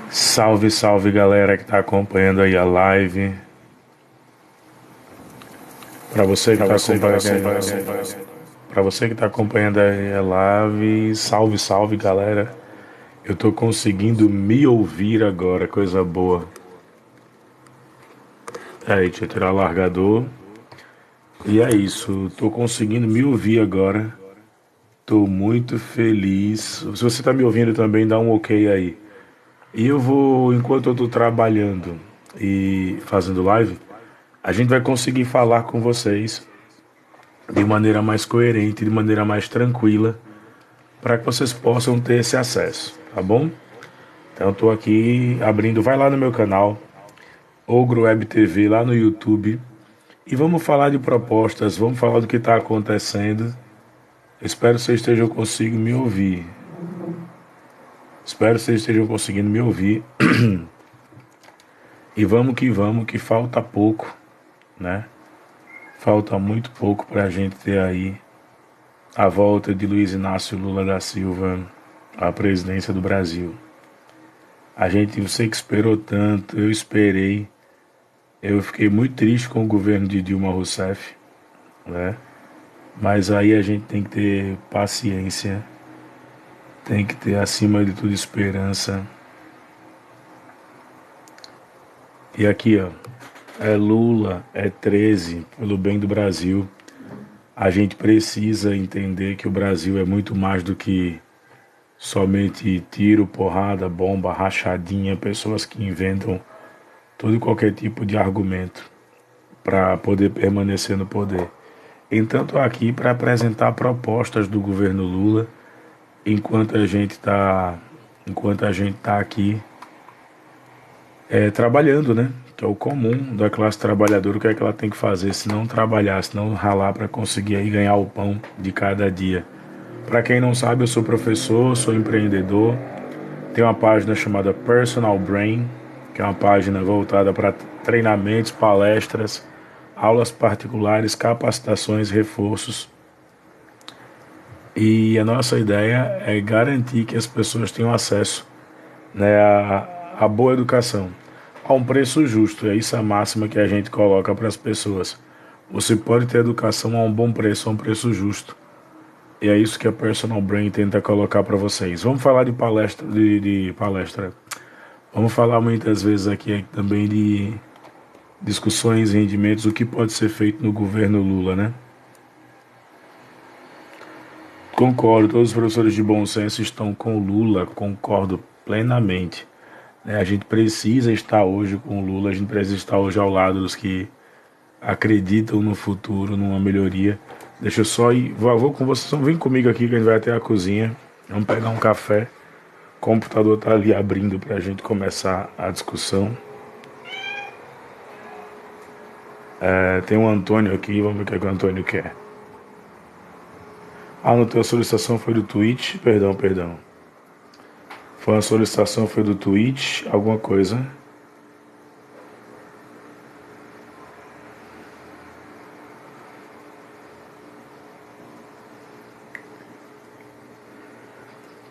Salve, salve galera que está acompanhando aí a live. Para você que está acompanhando, para você que tá acompanhando aí a live, salve, salve galera. Eu tô conseguindo me ouvir agora, coisa boa. Aí, deixa eu tirar o largador. E é isso, tô conseguindo me ouvir agora. Tô muito feliz. Se você tá me ouvindo também, dá um ok aí. E eu vou, enquanto eu tô trabalhando e fazendo live, a gente vai conseguir falar com vocês de maneira mais coerente, de maneira mais tranquila, para que vocês possam ter esse acesso, tá bom? Então estou aqui abrindo, vai lá no meu canal, Ogro Web TV, lá no YouTube, e vamos falar de propostas, vamos falar do que está acontecendo. Espero que vocês estejam conseguindo me ouvir. Espero que vocês estejam conseguindo me ouvir. E vamos, que falta pouco, né? Falta muito pouco para a gente ter aí a volta de Luiz Inácio Lula da Silva à presidência do Brasil. A gente, você que esperou tanto, eu esperei. Eu fiquei muito triste com o governo de Dilma Rousseff, né? Mas aí a gente tem que ter paciência, tem que ter acima de tudo esperança. E aqui, ó, é Lula, é 13, pelo bem do Brasil. A gente precisa entender que o Brasil é muito mais do que somente tiro, porrada, bomba, rachadinha, pessoas que inventam todo e qualquer tipo de argumento para poder permanecer no poder. Então estou aqui para apresentar propostas do governo Lula enquanto a gente está aqui trabalhando, né? Que é o comum da classe trabalhadora, o que é que ela tem que fazer se não trabalhar, se não ralar para conseguir aí ganhar o pão de cada dia. Para quem não sabe, eu sou professor, sou empreendedor, tenho uma página chamada Personal Brain, que é uma página voltada para treinamentos, palestras, aulas particulares, capacitações, reforços. E a nossa ideia é garantir que as pessoas tenham acesso, né, a boa educação, a um preço justo. É isso a máxima que a gente coloca para as pessoas. Você pode ter educação a um bom preço, a um preço justo. E é isso que a Personal Brain tenta colocar para vocês. Vamos falar de palestra, de palestra. Vamos falar muitas vezes aqui também de discussões e rendimentos, o que pode ser feito no governo Lula, né? Concordo, todos os professores de bom senso estão com Lula, concordo plenamente. A gente precisa estar hoje com Lula, a gente precisa estar hoje ao lado dos que acreditam no futuro, numa melhoria. Deixa eu só ir, vou com vocês, vem comigo aqui que a gente vai até a cozinha, vamos pegar um café. O computador está ali abrindo para a gente começar a discussão. Tem um Antônio aqui, vamos ver o que, é que o Antônio quer. No teu solicitação foi do Twitch, perdão. Foi uma solicitação, foi do Twitch, alguma coisa.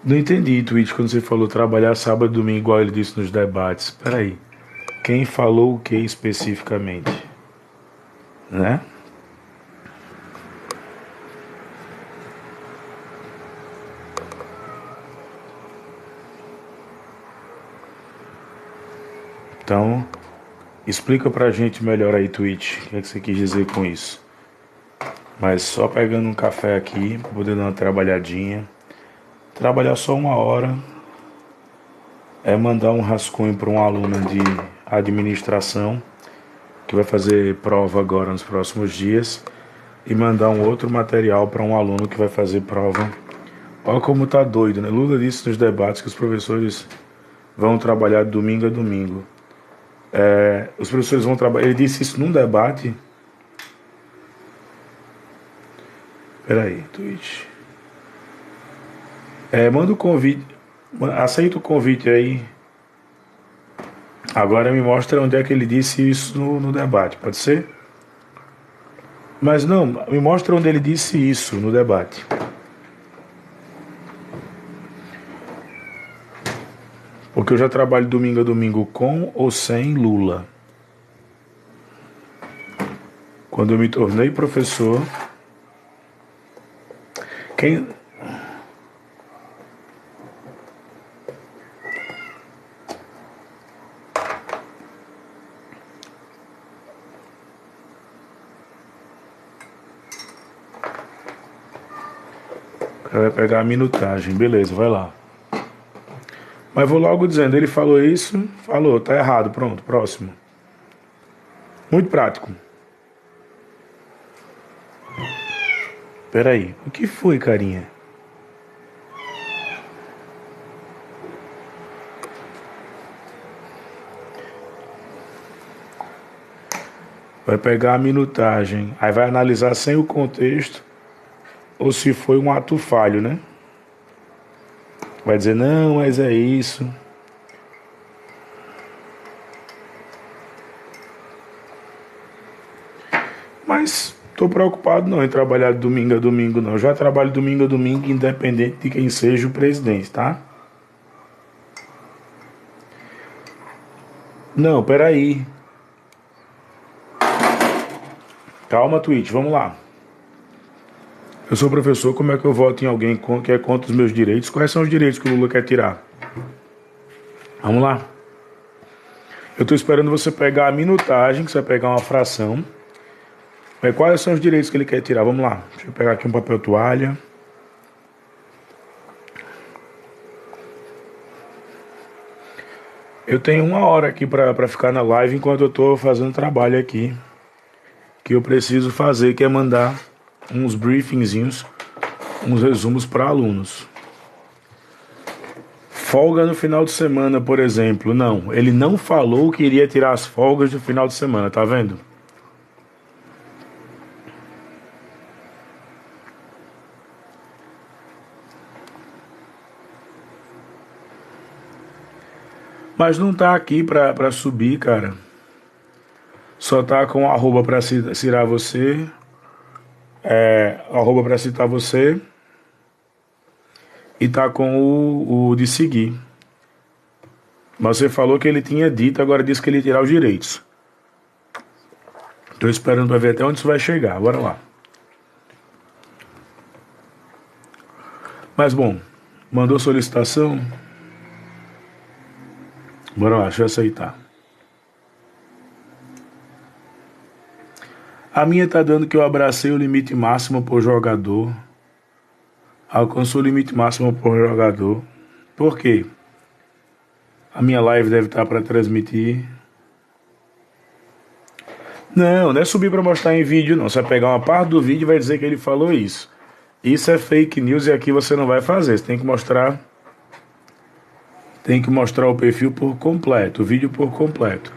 Não entendi, Twitch, quando você falou trabalhar sábado e domingo, igual ele disse nos debates. Peraí, quem falou o que especificamente? Né? Então, explica pra gente melhor aí, Twitch, o que é que você quis dizer com isso. Mas só pegando um café aqui, pra poder dar uma trabalhadinha. Trabalhar só 1 hora é mandar um rascunho para um aluno de administração que vai fazer prova agora nos próximos dias e mandar um outro material para um aluno que vai fazer prova. Olha como tá doido, né? Lula disse nos debates que os professores vão trabalhar de domingo a domingo. Os professores vão trabalhar. Ele disse isso num debate. Peraí, Twitch. Manda o convite. Aceita o convite aí. Agora me mostra onde é que ele disse isso no debate, pode ser? Mas não, me mostra onde ele disse isso no debate. Porque eu já trabalho domingo a domingo com ou sem Lula. Quando eu me tornei professor, quem... O cara vai pegar a minutagem, beleza, vai lá. Mas vou logo dizendo, ele falou isso, falou, tá errado, pronto, próximo. Muito prático. Peraí, o que foi, carinha? Vai pegar a minutagem, aí vai analisar sem o contexto, ou se foi um ato falho, né? Vai dizer, não, mas é isso. Mas tô preocupado não em trabalhar de domingo a domingo, não. Eu já trabalho domingo a domingo, independente de quem seja o presidente, tá? Não, peraí. Calma, Twitch, vamos lá. Eu sou professor, como é que eu voto em alguém que é contra os meus direitos? Quais são os direitos que o Lula quer tirar? Vamos lá. Eu tô esperando você pegar a minutagem, que você vai pegar uma fração. Mas quais são os direitos que ele quer tirar? Vamos lá. Deixa eu pegar aqui um papel toalha. Eu tenho 1 hora aqui pra ficar na live enquanto eu tô fazendo trabalho aqui. Que eu preciso fazer, que é mandar uns briefingzinhos, uns resumos para alunos. Folga no final de semana, por exemplo. Não, ele não falou que iria tirar as folgas do final de semana, tá vendo? Mas não tá aqui pra subir, cara. Só tá com arroba pra citar você. Arroba pra citar você. E tá com o de seguir. Mas você falou que ele tinha dito, agora disse que ele ia tirar os direitos. Tô esperando pra ver até onde isso vai chegar. Bora lá. Mas bom, mandou solicitação? Bora lá, deixa eu aceitar. A minha tá dando que eu abracei o limite máximo por jogador. Alcançou o limite máximo por jogador. Por quê? A minha live deve estar para transmitir. Não, não é subir para mostrar em vídeo, não. Você vai pegar uma parte do vídeo e vai dizer que ele falou isso. Isso é fake news e aqui você não vai fazer. Você tem que mostrar. Tem que mostrar o perfil por completo, o vídeo por completo.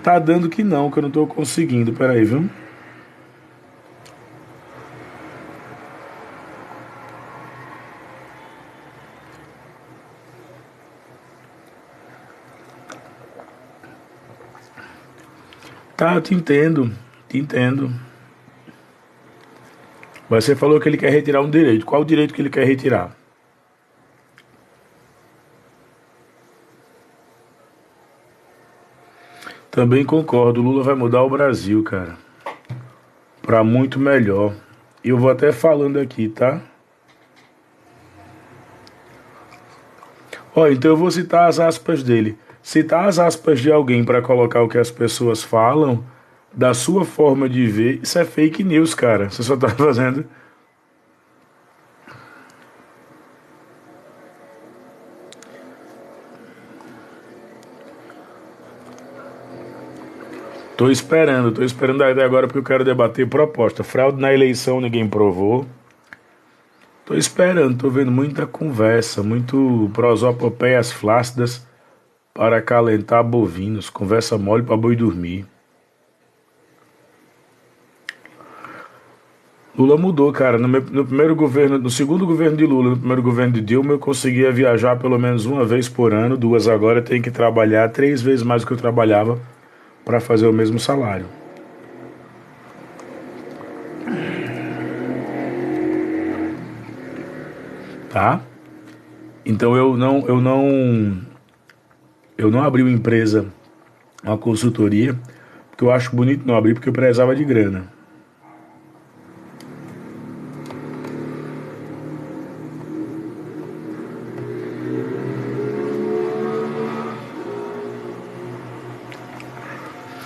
Tá dando que não, que eu não tô conseguindo. Peraí, viu? Tá, eu te entendo, te entendo. Mas você falou que ele quer retirar um direito. Qual o direito que ele quer retirar? Também concordo, o Lula vai mudar o Brasil, cara. Pra muito melhor. E eu vou até falando aqui, tá? Ó, então eu vou citar as aspas dele. Citar as aspas de alguém para colocar o que as pessoas falam, da sua forma de ver, isso é fake news, cara. Você só tá fazendo. Tô esperando até agora porque eu quero debater proposta. Fraude na eleição ninguém provou. Tô esperando, tô vendo muita conversa, muito prosopopeias flácidas para acalentar bovinos, conversa mole para boi dormir. Lula mudou, cara. No primeiro governo, no segundo governo de Lula, no primeiro governo de Dilma, eu conseguia viajar pelo menos uma vez por ano, 2 agora, tenho que trabalhar 3 vezes mais do que eu trabalhava para fazer o mesmo salário. Tá? Então eu não Eu não abri uma empresa, uma consultoria, porque eu acho bonito não abrir, porque eu precisava de grana.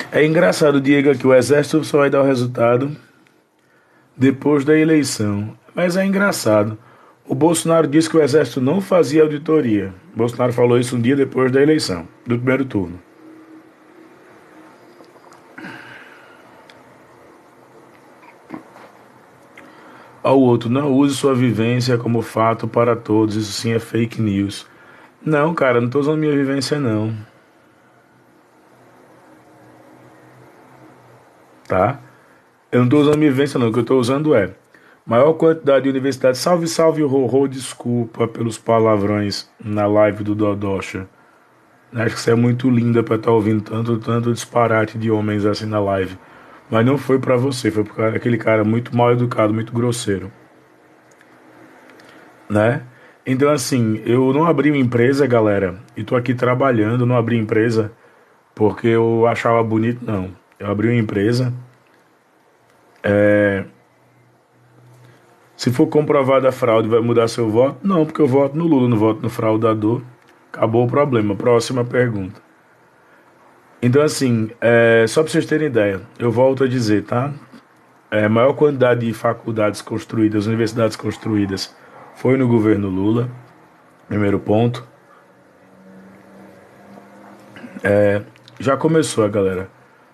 É engraçado, Diego, que o exército só vai dar o resultado depois da eleição. Mas é engraçado. O Bolsonaro disse que o exército não fazia auditoria. O Bolsonaro falou isso um dia depois da eleição, do primeiro turno. Ao outro, não use sua vivência como fato para todos, isso sim é fake news. Não, cara, não tô usando minha vivência não, tá? Eu não tô usando minha vivência não, o que eu tô usando é maior quantidade de universidades. Salve, salve, horror, desculpa pelos palavrões na live do Dodocha. Acho que você é muito linda pra estar ouvindo tanto disparate de homens assim na live. Mas não foi pra você, foi por aquele cara muito mal educado, muito grosseiro, né? Então assim, eu não abri uma empresa, galera, e tô aqui trabalhando, não abri empresa porque eu achava bonito, não. Eu abri uma empresa, se for comprovada a fraude, vai mudar seu voto? Não, porque eu voto no Lula, não voto no fraudador. Acabou o problema. Próxima pergunta. Então, assim, só para vocês terem ideia, eu volto a dizer, tá? A maior quantidade de faculdades construídas, universidades construídas, foi no governo Lula. Primeiro ponto. Já começou a galera.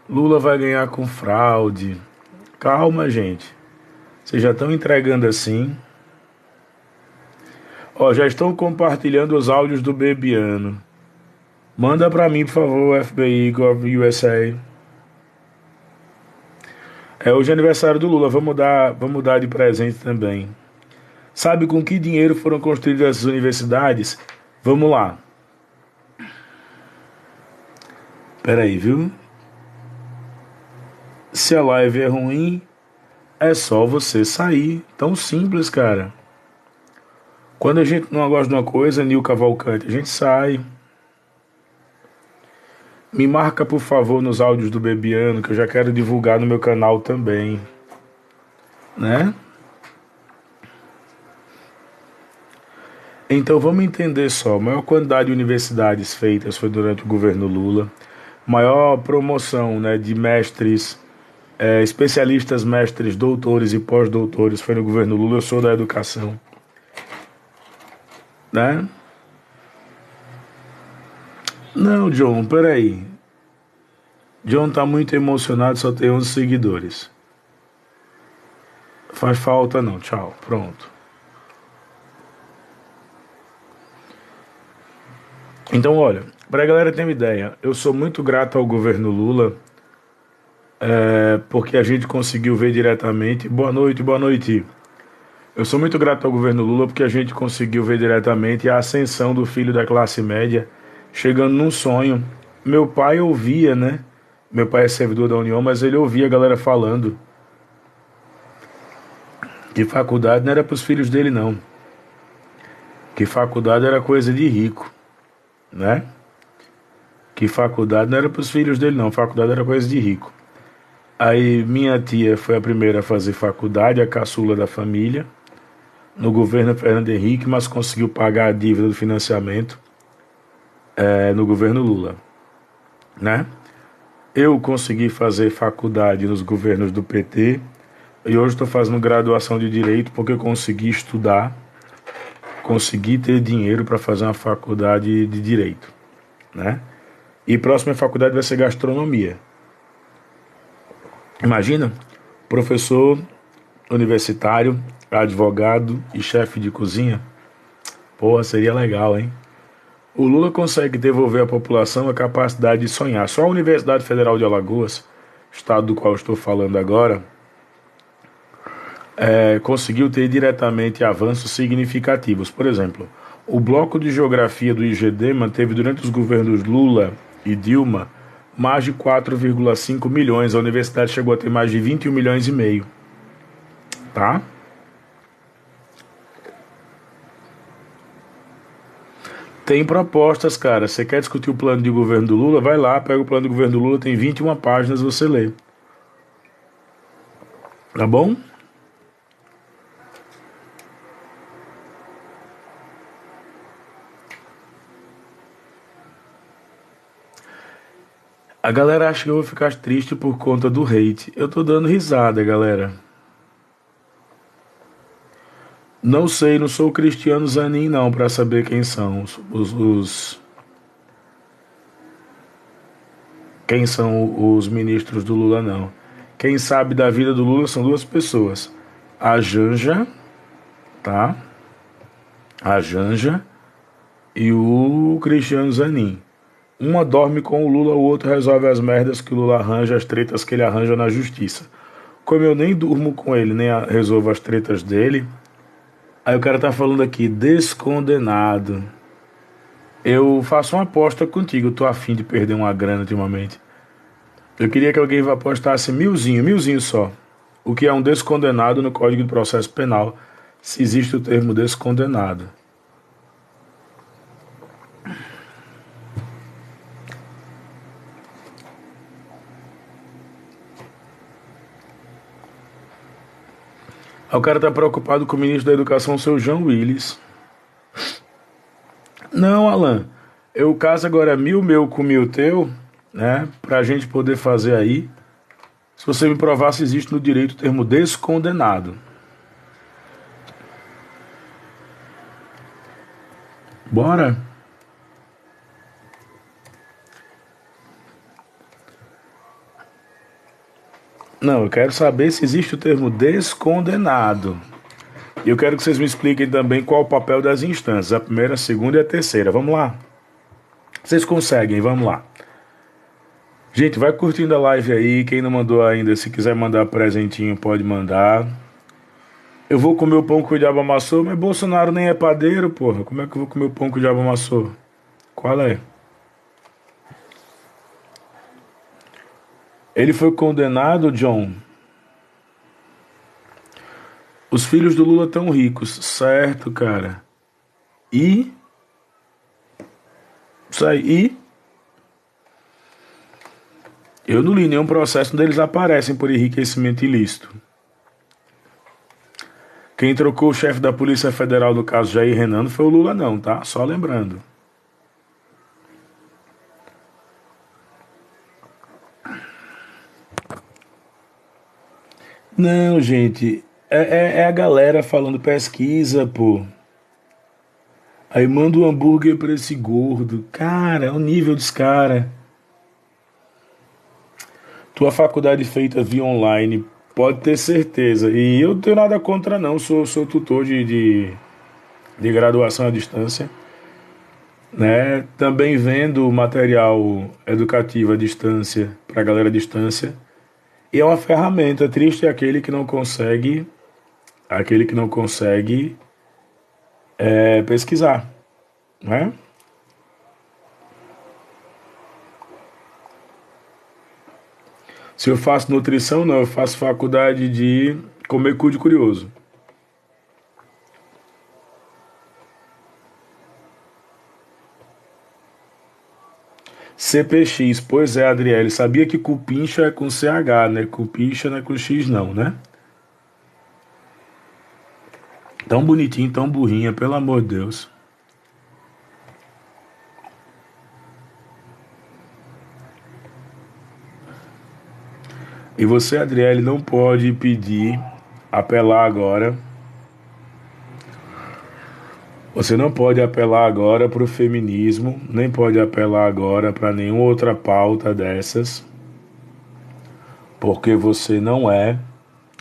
Lula vai ganhar com fraude. Calma, gente. Vocês já estão entregando assim. Ó, já estão compartilhando os áudios do Bebiano. Manda pra mim, por favor, FBI, Gov USA. É hoje é aniversário do Lula, vamos dar de presente também. Sabe com que dinheiro foram construídas essas universidades? Vamos lá. Peraí, viu? Se a live é ruim, é só você sair. Tão simples, cara. Quando a gente não gosta de uma coisa, Nil Cavalcante, a gente sai. Me marca, por favor, nos áudios do Bebiano, que eu já quero divulgar no meu canal também. Né? Então vamos entender só. A maior quantidade de universidades feitas foi durante o governo Lula. Maior promoção, né, de mestres, especialistas, mestres, doutores e pós-doutores foi no governo Lula. Eu sou da educação, né? Não, John, peraí. John tá muito emocionado, só tem 11 seguidores. Faz falta não, tchau, pronto. Então, olha, pra galera ter uma ideia, eu sou muito grato ao governo Lula, porque a gente conseguiu ver diretamente. Boa noite, boa noite. Eu sou muito grato ao governo Lula porque a gente conseguiu ver diretamente a ascensão do filho da classe média, chegando num sonho. Meu pai ouvia, né? Meu pai é servidor da União, mas ele ouvia a galera falando que faculdade não era para os filhos dele, não. Que faculdade era coisa de rico, né? Que faculdade não era para os filhos dele, não. Faculdade era coisa de rico. Aí minha tia foi a primeira a fazer faculdade, a caçula da família, no governo Fernando Henrique, mas conseguiu pagar a dívida do financiamento no governo Lula, né? Eu consegui fazer faculdade nos governos do PT e hoje estou fazendo graduação de Direito porque eu consegui estudar, consegui ter dinheiro para fazer uma faculdade de Direito, né? E próxima faculdade vai ser Gastronomia. Imagina, professor universitário, advogado e chefe de cozinha. Porra, seria legal, hein? O Lula consegue devolver à população a capacidade de sonhar. Só a Universidade Federal de Alagoas, estado do qual estou falando agora, conseguiu ter diretamente avanços significativos. Por exemplo, o bloco de geografia do IGD manteve durante os governos Lula e Dilma mais de 4,5 milhões. A universidade chegou a ter mais de 21 milhões e meio. Tá? Tem propostas, cara. Você quer discutir o plano de governo do Lula? Vai lá, pega o plano de governo do Lula, tem 21 páginas, você lê. Tá bom? A galera acha que eu vou ficar triste por conta do hate. Eu tô dando risada, galera. Não sei, não sou o Cristiano Zanin não, pra saber quem são quem são os ministros do Lula não. Quem sabe da vida do Lula são duas pessoas. A Janja, tá? A Janja e o Cristiano Zanin. Uma dorme com o Lula, o outro resolve as merdas que o Lula arranja, as tretas que ele arranja na justiça. Como eu nem durmo com ele, nem resolvo as tretas dele, aí o cara tá falando aqui, descondenado. Eu faço uma aposta contigo, eu tô afim de perder uma grana ultimamente. Eu queria que alguém apostasse milzinho só. O que é um descondenado no Código de Processo Penal, se existe o termo descondenado. Aí o cara tá preocupado com o ministro da Educação, seu João Willis. Não, Alan, eu caso agora 1.000 meu com 1.000 teu, né? Pra gente poder fazer aí. Se você me provar se existe no direito o termo descondenado. Bora? Não, eu quero saber se existe o termo descondenado. E eu quero que vocês me expliquem também qual o papel das instâncias, a primeira, a segunda e a terceira. Vamos lá? Vocês conseguem, vamos lá. Gente, vai curtindo a live aí. Quem não mandou ainda, se quiser mandar presentinho, pode mandar. Eu vou comer o pão que o diabo amassou, mas Bolsonaro nem é padeiro, porra. Como é que eu vou comer o pão que o diabo amassou? Qual é? Ele foi condenado, John. Os filhos do Lula tão ricos, certo, cara? E? Isso aí, e? Eu não li nenhum processo onde eles aparecem por enriquecimento ilícito. Quem trocou o chefe da Polícia Federal do caso Jair Renan não foi o Lula não, tá? Só lembrando. Não, gente, é a galera falando pesquisa, pô. Aí manda um hambúrguer pra esse gordo. Cara, é o nível dos caras. Tua faculdade feita via online, pode ter certeza. E eu não tenho nada contra não, sou tutor de graduação à distância. Né? Também vendo material educativo à distância, pra galera à distância. E é uma ferramenta. Triste é aquele que não consegue pesquisar, né? Se eu faço nutrição, não, eu faço faculdade de comer cu de curioso. CPX, pois é, Adriele, sabia que cupincha é com CH, né? Cupincha não é com X não, né? Tão bonitinho, tão burrinha, pelo amor de Deus. E você, Adriele, não pode pedir, apelar agora. Você não pode apelar agora para o feminismo, nem pode apelar agora para nenhuma outra pauta dessas, porque você não é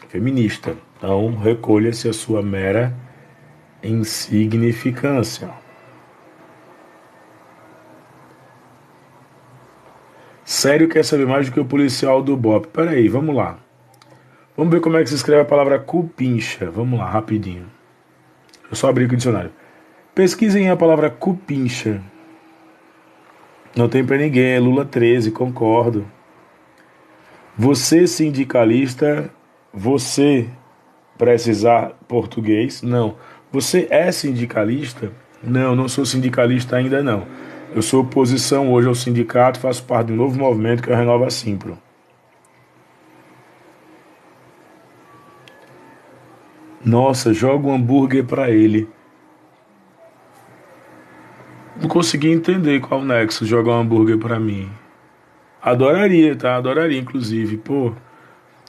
feminista. Então, recolha-se a sua mera insignificância. Sério quer saber mais do que o policial do BOP? Peraí, vamos lá. Vamos ver como é que se escreve a palavra cupincha. Vamos lá, rapidinho. Eu só abri aqui o dicionário. Pesquisem a palavra cupincha. Não tem pra ninguém, é Lula 13, concordo. Você, sindicalista, você precisar português? Não. Você é sindicalista? Não, não sou sindicalista ainda não. Eu sou oposição hoje ao sindicato, faço parte de um novo movimento que é o Renova Simpro. Nossa, joga um hambúrguer pra ele. Não consegui entender qual o nexo jogar um hambúrguer pra mim. Adoraria, tá? Adoraria, inclusive. Pô,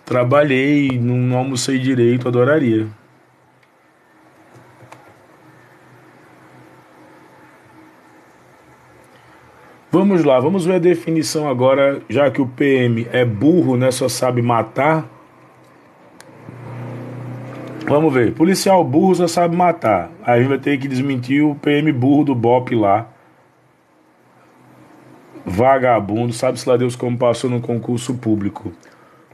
trabalhei, não almocei direito, adoraria. Vamos lá, vamos ver a definição agora, já que o PM é burro, né? Só sabe matar. Vamos ver. Policial burro só sabe matar. Aí a gente vai ter que desmentir o PM burro do BOP lá. Vagabundo, sabe-se lá Deus como passou no concurso público.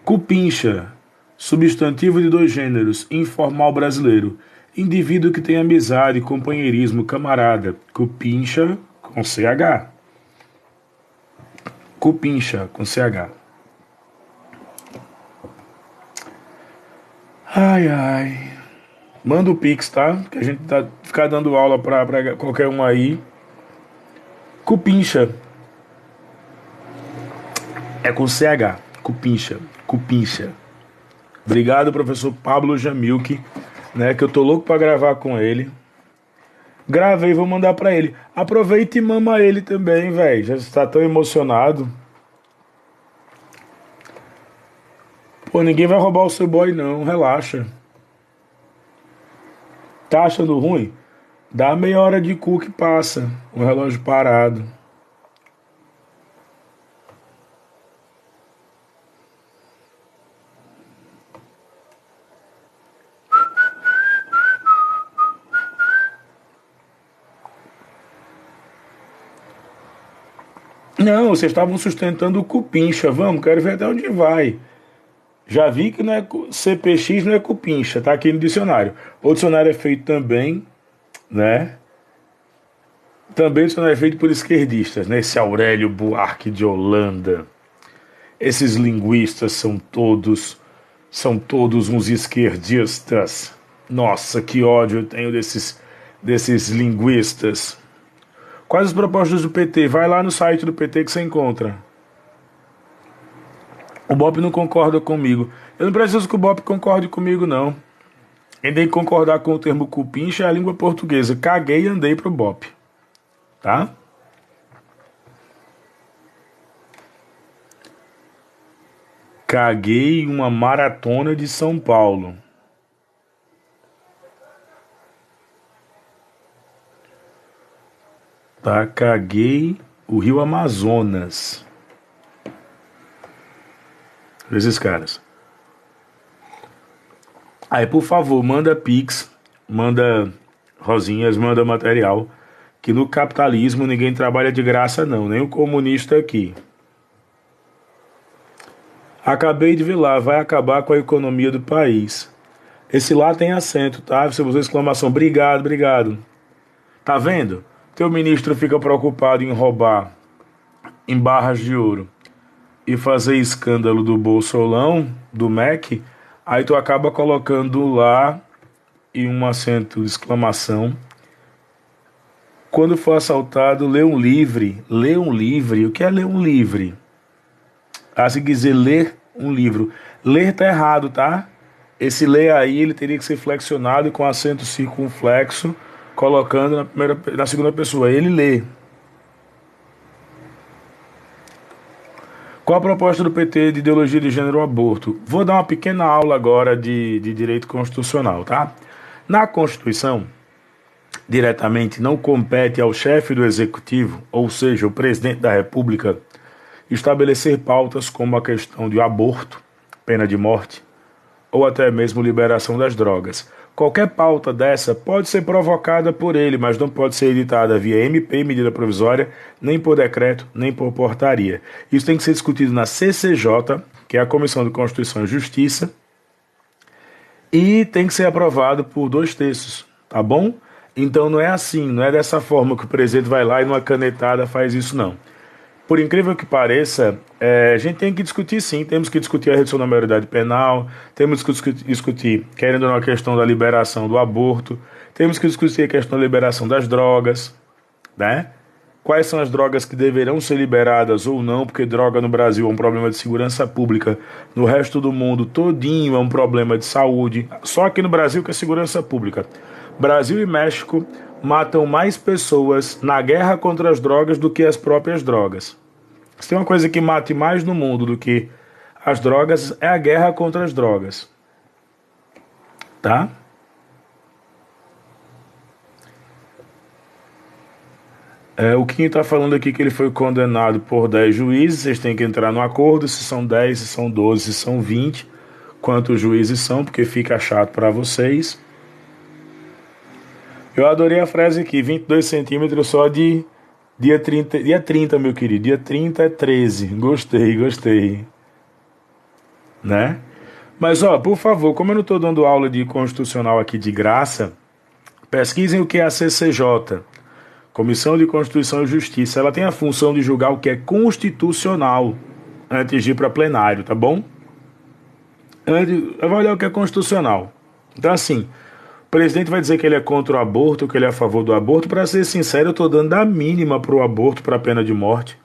Cupincha, substantivo de dois gêneros, informal brasileiro. Indivíduo que tem amizade, companheirismo, camarada. Cupincha com CH. Cupincha com CH. Ai, ai. Manda o Pix, tá? Que a gente tá ficar dando aula pra qualquer um aí. Cupincha. É com CH. Cupincha. Cupincha. Obrigado, professor Pablo Jamilque, né? Que eu tô louco pra gravar com ele. Gravei, vou mandar pra ele. Aproveita e mama ele também, velho. Já está tão emocionado. Pô, ninguém vai roubar o seu boy, não. Relaxa. Tá achando ruim? Dá meia hora de cu que passa. O relógio parado. Não, vocês estavam sustentando o cupincha. Vamos, quero ver até onde vai. Já vi que não é CPX, não é cupincha, tá aqui no dicionário. O dicionário é feito também, né? Também o dicionário é feito por esquerdistas, né? Esse Aurélio Buarque de Holanda. Esses linguistas são todos uns esquerdistas. Nossa, que ódio eu tenho desses linguistas. Quais as propostas do PT? Vai lá no site do PT que você encontra. O BOP não concorda comigo. Eu não preciso que o BOP concorde comigo, não. Quem tem que concordar com o termo cupincha é a língua portuguesa. Caguei e andei pro BOP. Tá? Caguei uma maratona de São Paulo. Tá? Caguei o Rio Amazonas. Esses caras. Aí, por favor, manda Pix, manda Rosinhas, manda material. Que no capitalismo ninguém trabalha de graça, não. Nem o comunista aqui. Acabei de ver lá, vai acabar com a economia do país. Esse lá tem acento, tá? Você usou exclamação, obrigado, obrigado. Tá vendo? Teu ministro fica preocupado em roubar em barras de ouro e fazer escândalo do bolsolão, do MEC, aí tu acaba colocando lá e um acento de exclamação. Quando for assaltado, lê um livre. Lê um livre. O que é ler um livre? Ah, se quiser ler um livro. Ler tá errado, tá? Esse ler aí, ele teria que ser flexionado com acento circunflexo, colocando na segunda pessoa. Ele lê. Qual a proposta do PT de ideologia de gênero aborto? Vou dar uma pequena aula agora de direito constitucional, tá? Na Constituição, diretamente não compete ao chefe do executivo, ou seja, o presidente da República, estabelecer pautas como a questão de aborto, pena de morte, ou até mesmo liberação das drogas. Qualquer pauta dessa pode ser provocada por ele, mas não pode ser editada via MP, medida provisória, nem por decreto, nem por portaria. Isso tem que ser discutido na CCJ, que é a Comissão de Constituição e Justiça, e tem que ser aprovado por 2/3, tá bom? Então não é assim, não é dessa forma que o presidente vai lá e numa canetada faz isso, não. por incrível que pareça, a gente tem que discutir sim, temos que discutir a redução da maioridade penal, temos que discutir, querendo ou não, a questão da liberação do aborto, temos que discutir a questão da liberação das drogas, né? Quais são as drogas que deverão ser liberadas ou não, porque droga no Brasil é um problema de segurança pública, no resto do mundo todinho é um problema de saúde, só aqui no Brasil que é segurança pública. Brasil e México matam mais pessoas na guerra contra as drogas do que as próprias drogas. Se tem uma coisa que mate mais no mundo do que as drogas, é a guerra contra as drogas. Tá? O Kim está falando aqui que ele foi condenado por 10 juízes. Vocês têm que entrar no acordo, se são 10, se são 12, se são 20. Quantos juízes são, porque fica chato para vocês. Eu adorei a frase aqui, 22 centímetros só de dia 30, meu querido. Dia 30 é 13. Gostei. Né? Mas, por favor, como eu não estou dando aula de constitucional aqui de graça, pesquisem o que é a CCJ. Comissão de Constituição e Justiça. Ela tem a função de julgar o que é constitucional antes de ir para plenário, tá bom? Vai olhar o que é constitucional. Então, assim, o presidente vai dizer que ele é contra o aborto, que ele é a favor do aborto. Para ser sincero, eu estou dando a mínima para o aborto, para a pena de morte.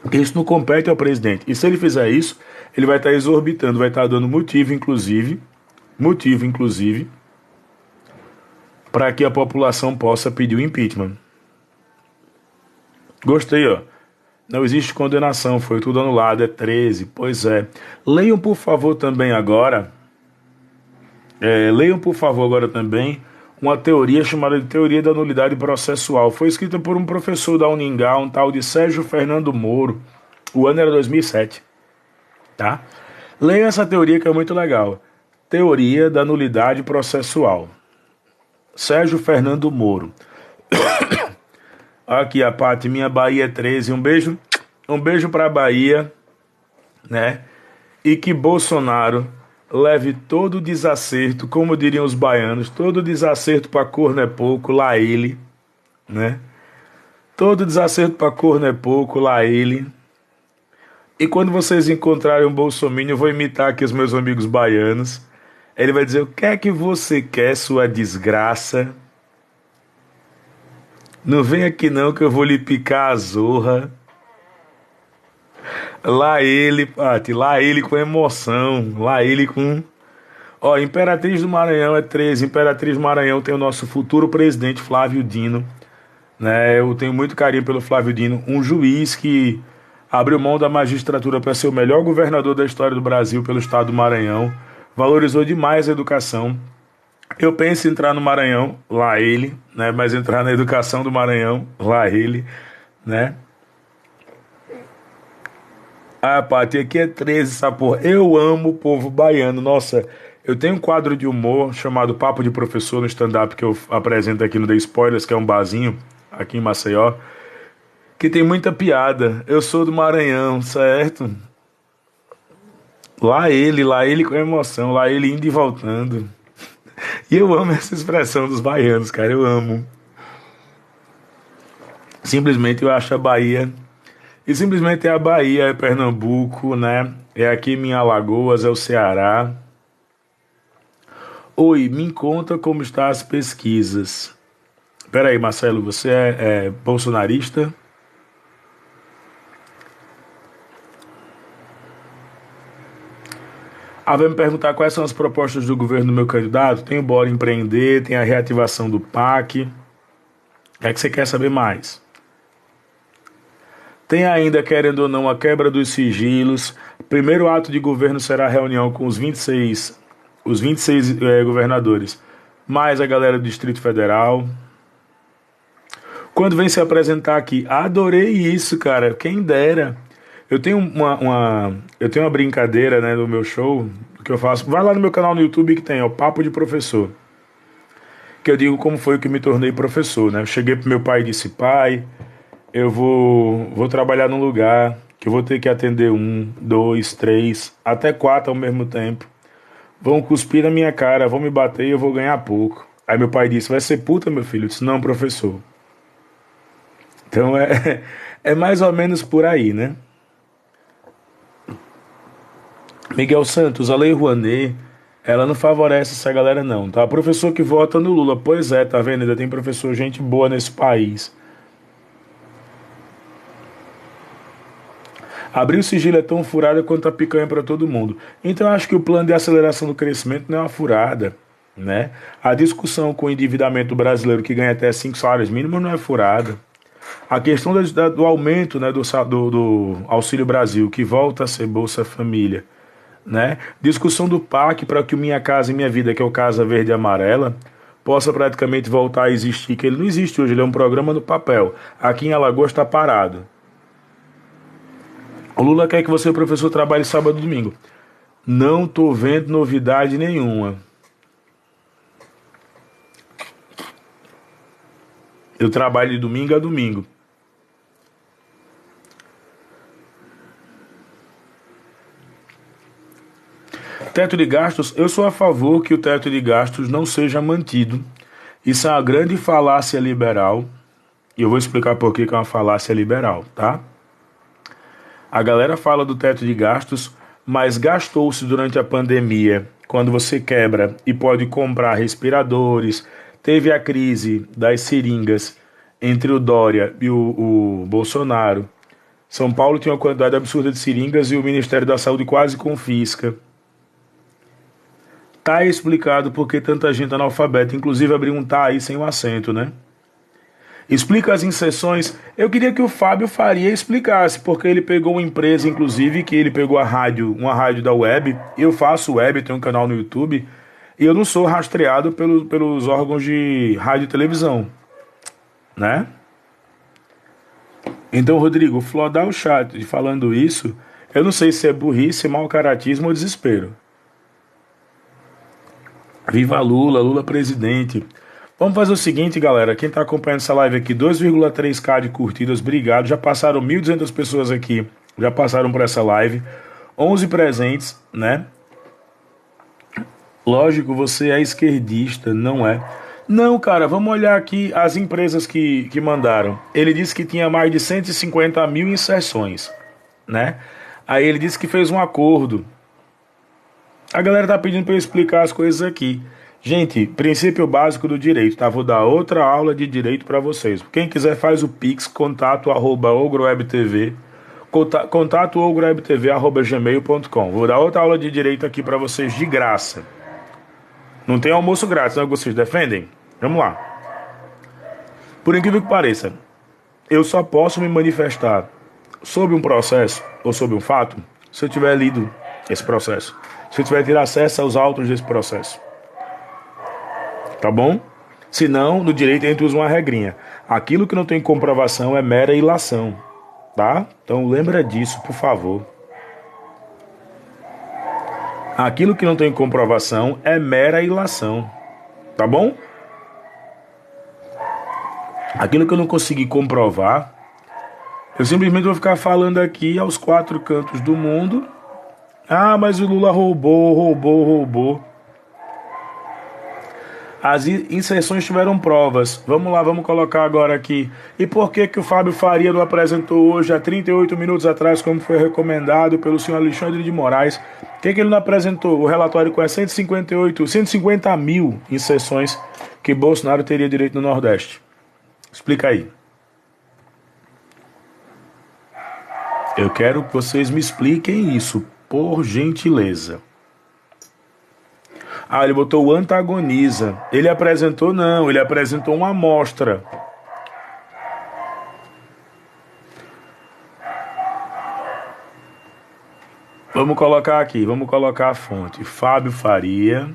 Porque isso não compete ao presidente. E se ele fizer isso, ele vai estar exorbitando, vai estar dando motivo, inclusive, para que a população possa pedir o impeachment. Gostei, ó. Não existe condenação, foi tudo anulado, é 13. Pois é. Leiam, por favor, também agora. Uma teoria chamada de Teoria da Nulidade Processual. Foi escrita por um professor da Uningá, um tal de Sérgio Fernando Moro. O ano era 2007. Tá? Leiam essa teoria que é muito legal. Teoria da Nulidade Processual. Sérgio Fernando Moro. Aqui a Paty, minha Bahia é 13. Um beijo pra Bahia, né? E que Bolsonaro leve todo o desacerto, como diriam os baianos, todo o desacerto pra corno é pouco, lá ele, né? Todo desacerto pra corno é pouco, lá ele. E quando vocês encontrarem um bolsominion, eu vou imitar aqui os meus amigos baianos. Ele vai dizer, o que é que você quer, sua desgraça? Não vem aqui não que eu vou lhe picar a zorra. Lá ele, Paty, lá ele com emoção, lá ele com... Imperatriz do Maranhão é 13, Imperatriz do Maranhão tem o nosso futuro presidente Flávio Dino, né? Eu tenho muito carinho pelo Flávio Dino, um juiz que abriu mão da magistratura para ser o melhor governador da história do Brasil pelo estado do Maranhão. Valorizou demais a educação. Eu penso em entrar no Maranhão, lá ele, né? Mas entrar na educação do Maranhão, lá ele, né? Paty, aqui é 13, essa porra. Eu amo o povo baiano. Nossa, eu tenho um quadro de humor chamado Papo de Professor no stand-up que eu apresento aqui no The Spoilers, que é um barzinho aqui em Maceió, que tem muita piada. Eu sou do Maranhão, certo? Lá ele com emoção, lá ele indo e voltando. E eu amo essa expressão dos baianos, cara, eu amo. Simplesmente eu acho a Bahia. E simplesmente é a Bahia, é Pernambuco, né? É aqui minha Alagoas, é o Ceará. Oi, me conta como estão as pesquisas. Peraí, Marcelo, você é bolsonarista? Vai me perguntar quais são as propostas do governo do meu candidato. Tem o Bora Empreender, tem a reativação do PAC. O que é que você quer saber mais? Tem ainda, querendo ou não, a quebra dos sigilos. Primeiro ato de governo será a reunião com os 26 governadores, mais a galera do Distrito Federal. Quando vem se apresentar aqui, adorei isso, cara, quem dera. Eu tenho uma brincadeira, né, no meu show, que eu faço. Vai lá no meu canal no YouTube que tem, ó, Papo de Professor. Que eu digo como foi que me tornei professor, né? Eu cheguei pro meu pai e disse, pai, eu vou trabalhar num lugar que eu vou ter que atender 1, 2, 3, até 4 ao mesmo tempo. Vão cuspir na minha cara, vão me bater e eu vou ganhar pouco. Aí meu pai disse, vai ser puta, meu filho? Eu disse, não, professor. Então é mais ou menos por aí, né? Miguel Santos, a Lei Rouanet, ela não favorece essa galera não, tá? Professor que vota no Lula, pois é, tá vendo? Ainda tem professor, gente boa nesse país. Abrir o sigilo é tão furada quanto a picanha para todo mundo. Então eu acho que o plano de aceleração do crescimento não é uma furada, né? A discussão com o endividamento brasileiro que ganha até 5 salários mínimos não é furada. A questão do aumento, né, do Auxílio Brasil, que volta a ser Bolsa Família, né? Discussão do PAC para que o Minha Casa e Minha Vida, que é o Casa Verde e Amarela, possa praticamente voltar a existir, que ele não existe hoje, ele é um programa no papel. Aqui em Alagoas está parado. O Lula quer que você, professor, trabalhe sábado e domingo. Não tô vendo novidade nenhuma. Eu trabalho de domingo a domingo. Teto de gastos, eu sou a favor que o teto de gastos não seja mantido. Isso é uma grande falácia liberal. E eu vou explicar por que é uma falácia liberal, tá? A galera fala do teto de gastos, mas gastou-se durante a pandemia, quando você quebra e pode comprar respiradores. Teve a crise das seringas entre o Dória e o Bolsonaro. São Paulo tinha uma quantidade absurda de seringas e o Ministério da Saúde quase confisca. Tá explicado por que tanta gente analfabeta, inclusive abrir um tá aí sem o acento, né? Explica as inserções. Eu queria que o Fábio Faria explicasse, porque ele pegou uma empresa, inclusive, que ele pegou a rádio, uma rádio da web. Eu faço web, tenho um canal no YouTube, e eu não sou rastreado pelos órgãos de rádio e televisão, né? Então, Rodrigo, flodar o chat falando isso, eu não sei se é burrice, mau caratismo ou desespero. Viva Lula, Lula presidente. Vamos fazer o seguinte, galera. Quem está acompanhando essa live aqui, 2,3k de curtidas, obrigado. Já passaram 1.200 pessoas aqui, já passaram por essa live. 11 presentes, né? Lógico, você é esquerdista, não é? Não, cara, vamos olhar aqui as empresas que mandaram. Ele disse que tinha mais de 150 mil inserções, né? Aí ele disse que fez um acordo. A galera tá pedindo para eu explicar as coisas aqui. Gente, princípio básico do direito, tá? Vou dar outra aula de direito para vocês. Quem quiser faz o Pix, contato@ogrowebtv, contato@ogrowebtv@gmail.com. Vou dar outra aula de direito aqui para vocês de graça. Não tem almoço grátis, não é o que vocês defendem? Vamos lá. Por incrível que pareça, eu só posso me manifestar sobre um processo ou sobre um fato se eu tiver lido esse processo. Se eu tiver tido acesso aos autos desse processo. Tá bom? Se não, no direito a gente usa uma regrinha. Aquilo que não tem comprovação é mera ilação. Tá? Então lembra disso, por favor. Aquilo que não tem comprovação é mera ilação. Tá bom? Aquilo que eu não consegui comprovar, eu simplesmente vou ficar falando aqui aos 4 cantos do mundo. Ah, mas o Lula roubou. As inserções tiveram provas. Vamos lá, vamos colocar agora aqui. E por que o Fábio Faria não apresentou hoje, há 38 minutos atrás, como foi recomendado pelo senhor Alexandre de Moraes? Por que ele não apresentou o relatório com as 150 mil inserções que Bolsonaro teria direito no Nordeste? Explica aí. Eu quero que vocês me expliquem isso, por gentileza. Ah, ele botou o antagoniza. Ele apresentou, não, ele apresentou uma amostra. Vamos colocar aqui, vamos colocar a fonte. Fábio Faria.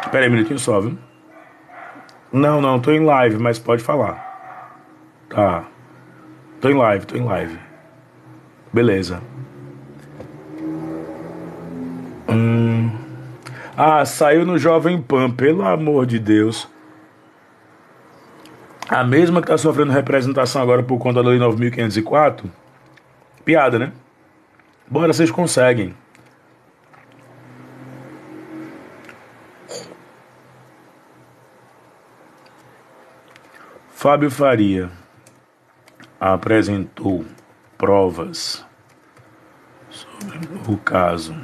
Espera aí um minutinho só, viu? Não, tô em live, mas pode falar. Tá. Tô em live. Beleza. Ah, saiu no Jovem Pan, pelo amor de Deus. A mesma que tá sofrendo representação agora por conta da Lei 9.504. Piada, né? Bora, vocês conseguem. Fábio Faria apresentou provas sobre o caso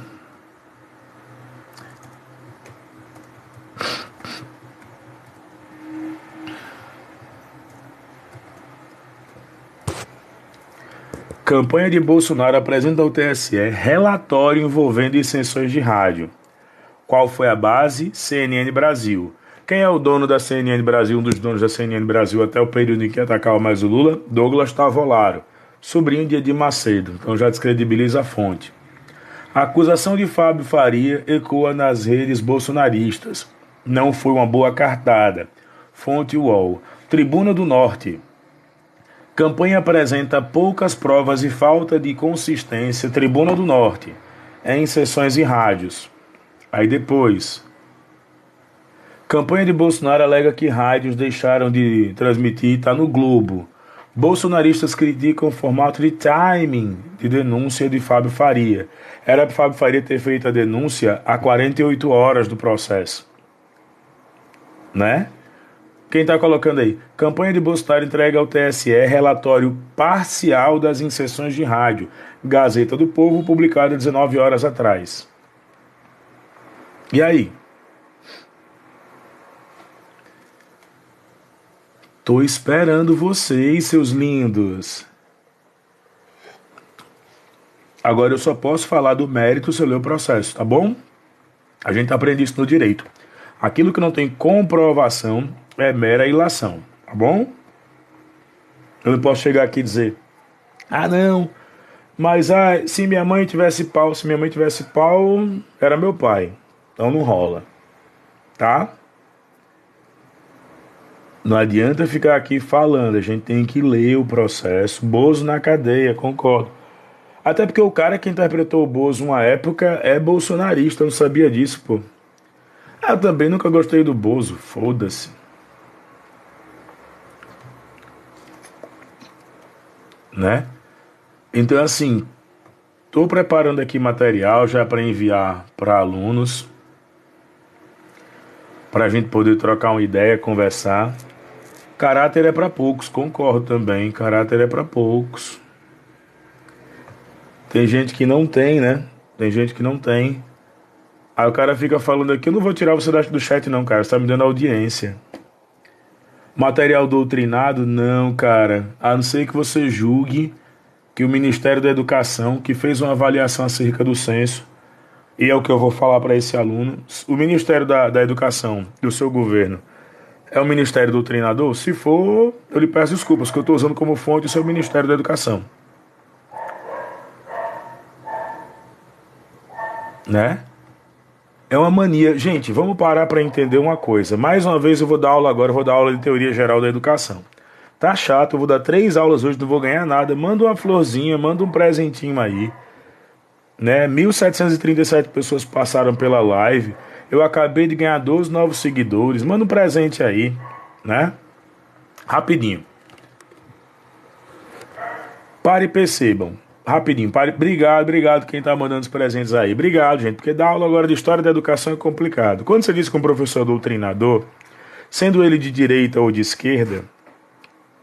Campanha de Bolsonaro apresenta ao TSE relatório envolvendo isenções de rádio. Qual foi a base? CNN Brasil. Quem é o dono da CNN Brasil, um dos donos da CNN Brasil até o período em que atacava mais o Lula? Douglas Tavolaro, sobrinho de Edir Macedo. Então já descredibiliza a fonte. A acusação de Fábio Faria ecoa nas redes bolsonaristas. Não foi uma boa cartada. Fonte UOL. Tribuna do Norte. Campanha apresenta poucas provas e falta de consistência. Tribuna do Norte. Em sessões e rádios. Aí depois. Campanha de Bolsonaro alega que rádios deixaram de transmitir e está no Globo. Bolsonaristas criticam o formato de timing de denúncia de Fábio Faria. Era para Fábio Faria ter feito a denúncia há 48 horas do processo. Né? Quem está colocando aí? Campanha de Bolsonaro entrega ao TSE relatório parcial das inserções de rádio. Gazeta do Povo, publicada 19 horas atrás. E aí? Tô esperando vocês, seus lindos. Agora eu só posso falar do mérito se eu ler o processo, tá bom? A gente aprende isso no direito. Aquilo que não tem comprovação é mera ilação, tá bom? Eu não posso chegar aqui e dizer, não, mas se minha mãe tivesse pau, era meu pai. Então não rola, tá? Não adianta ficar aqui falando, a gente tem que ler o processo. Bozo na cadeia, concordo. Até porque o cara que interpretou o Bozo uma época é bolsonarista, eu não sabia disso, pô. Eu também nunca gostei do Bozo, foda-se. Né? Então, assim, tô preparando aqui material já para enviar para alunos, para a gente poder trocar uma ideia, conversar. Caráter é para poucos, concordo também. Caráter é para poucos. Tem gente que não tem, né? Tem gente que não tem. Aí o cara fica falando aqui, eu não vou tirar você do chat não, cara. Você tá me dando audiência. Material doutrinado? Não, cara. A não ser que você julgue que o Ministério da Educação, que fez uma avaliação acerca do censo, e é o que eu vou falar para esse aluno, o Ministério da Educação do seu governo é o Ministério Doutrinador? Se for, eu lhe peço desculpas, que eu estou usando como fonte o seu Ministério da Educação. Né? É uma mania. Gente, vamos parar para entender uma coisa. Mais uma vez eu vou dar aula agora, eu vou dar aula de teoria geral da educação. Tá chato, eu vou dar 3 aulas hoje, não vou ganhar nada. Manda uma florzinha, manda um presentinho aí. Né? 1.737 pessoas passaram pela live. Eu acabei de ganhar 12 novos seguidores. Manda um presente aí, né? Rapidinho. Pare e percebam. Rapidinho, pare. Obrigado quem tá mandando os presentes aí. Obrigado, gente, porque dar aula agora de história da educação é complicado. Quando você diz que um professor doutrinador, sendo ele de direita ou de esquerda,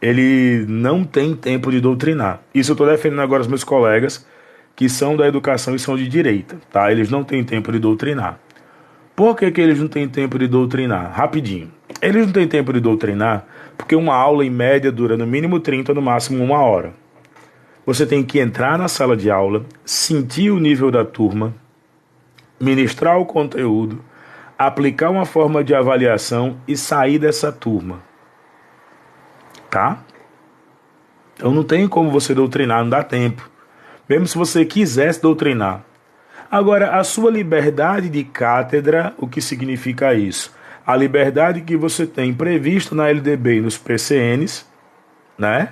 ele não tem tempo de doutrinar. Isso eu tô defendendo agora os meus colegas que são da educação e são de direita, tá? Eles não têm tempo de doutrinar. Por que eles não têm tempo de doutrinar? Rapidinho. Eles não têm tempo de doutrinar porque uma aula em média dura no mínimo 30, no máximo 1 hora. Você tem que entrar na sala de aula, sentir o nível da turma, ministrar o conteúdo, aplicar uma forma de avaliação e sair dessa turma. Tá? Então não tem como você doutrinar, não dá tempo. Mesmo se você quisesse doutrinar. Agora, a sua liberdade de cátedra, o que significa isso? A liberdade que você tem prevista na LDB e nos PCNs, né?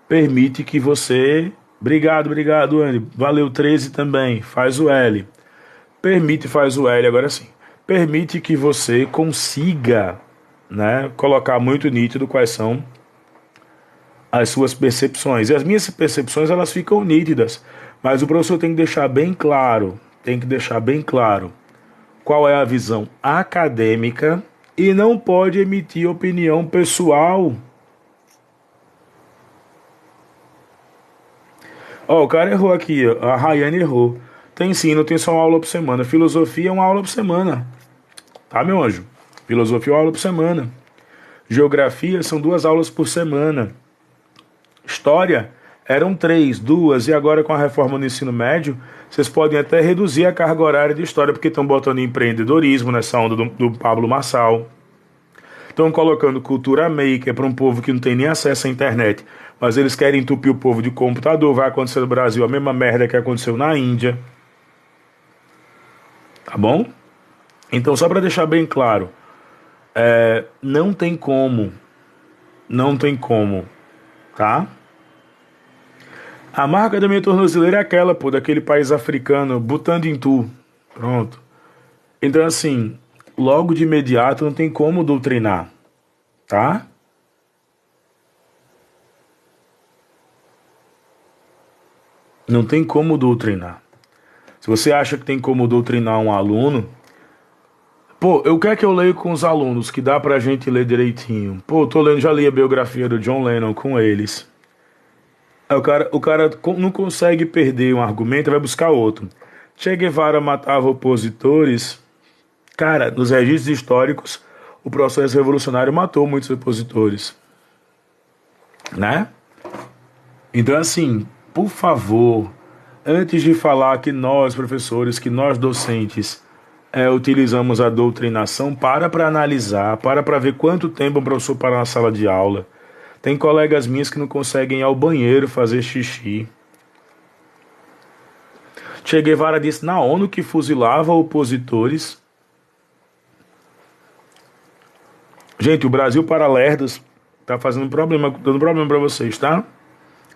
Permite que você... Obrigado, Anny. Valeu, 13 também. Faz o L. Faz o L, agora sim. Permite que você consiga, né, colocar muito nítido quais são as suas percepções. E as minhas percepções, elas ficam nítidas. Mas o professor tem que deixar bem claro, qual é a visão acadêmica e não pode emitir opinião pessoal. Ó, o cara errou aqui, ó. A Rayane errou. Tem sim, não tem só uma aula por semana. Filosofia é uma aula por semana. Tá, meu anjo? Filosofia é uma aula por semana. Geografia são 2 aulas por semana. História eram 3, 2, e agora com a reforma no ensino médio, vocês podem até reduzir a carga horária de história, porque estão botando empreendedorismo nessa onda do Pablo Marçal. Estão colocando cultura maker para um povo que não tem nem acesso à internet, mas eles querem entupir o povo de computador. Vai acontecer no Brasil a mesma merda que aconteceu na Índia. Tá bom? Então, só para deixar bem claro, não tem como, não tem como, tá? A marca da minha tornozeleira é aquela, pô, daquele país africano, Butandintu. Pronto. Então, assim, logo de imediato não tem como doutrinar, tá? Não tem como doutrinar. Se você acha que tem como doutrinar um aluno, pô, eu quero que eu leio com os alunos, que dá pra gente ler direitinho. Pô, tô lendo, já li a biografia do John Lennon com eles. Aí o cara não consegue perder um argumento, vai buscar outro. Che Guevara matava opositores. Cara, nos registros históricos, o processo revolucionário matou muitos opositores, né? Então, assim, por favor, antes de falar que nós, professores, que nós, docentes, utilizamos a doutrinação, para analisar, para ver quanto tempo um professor para na sala de aula. Tem colegas minhas que não conseguem ir ao banheiro fazer xixi. Che Guevara disse na ONU que fuzilava opositores. Gente, o Brasil para lerdos tá fazendo problema, dando problema para vocês, tá?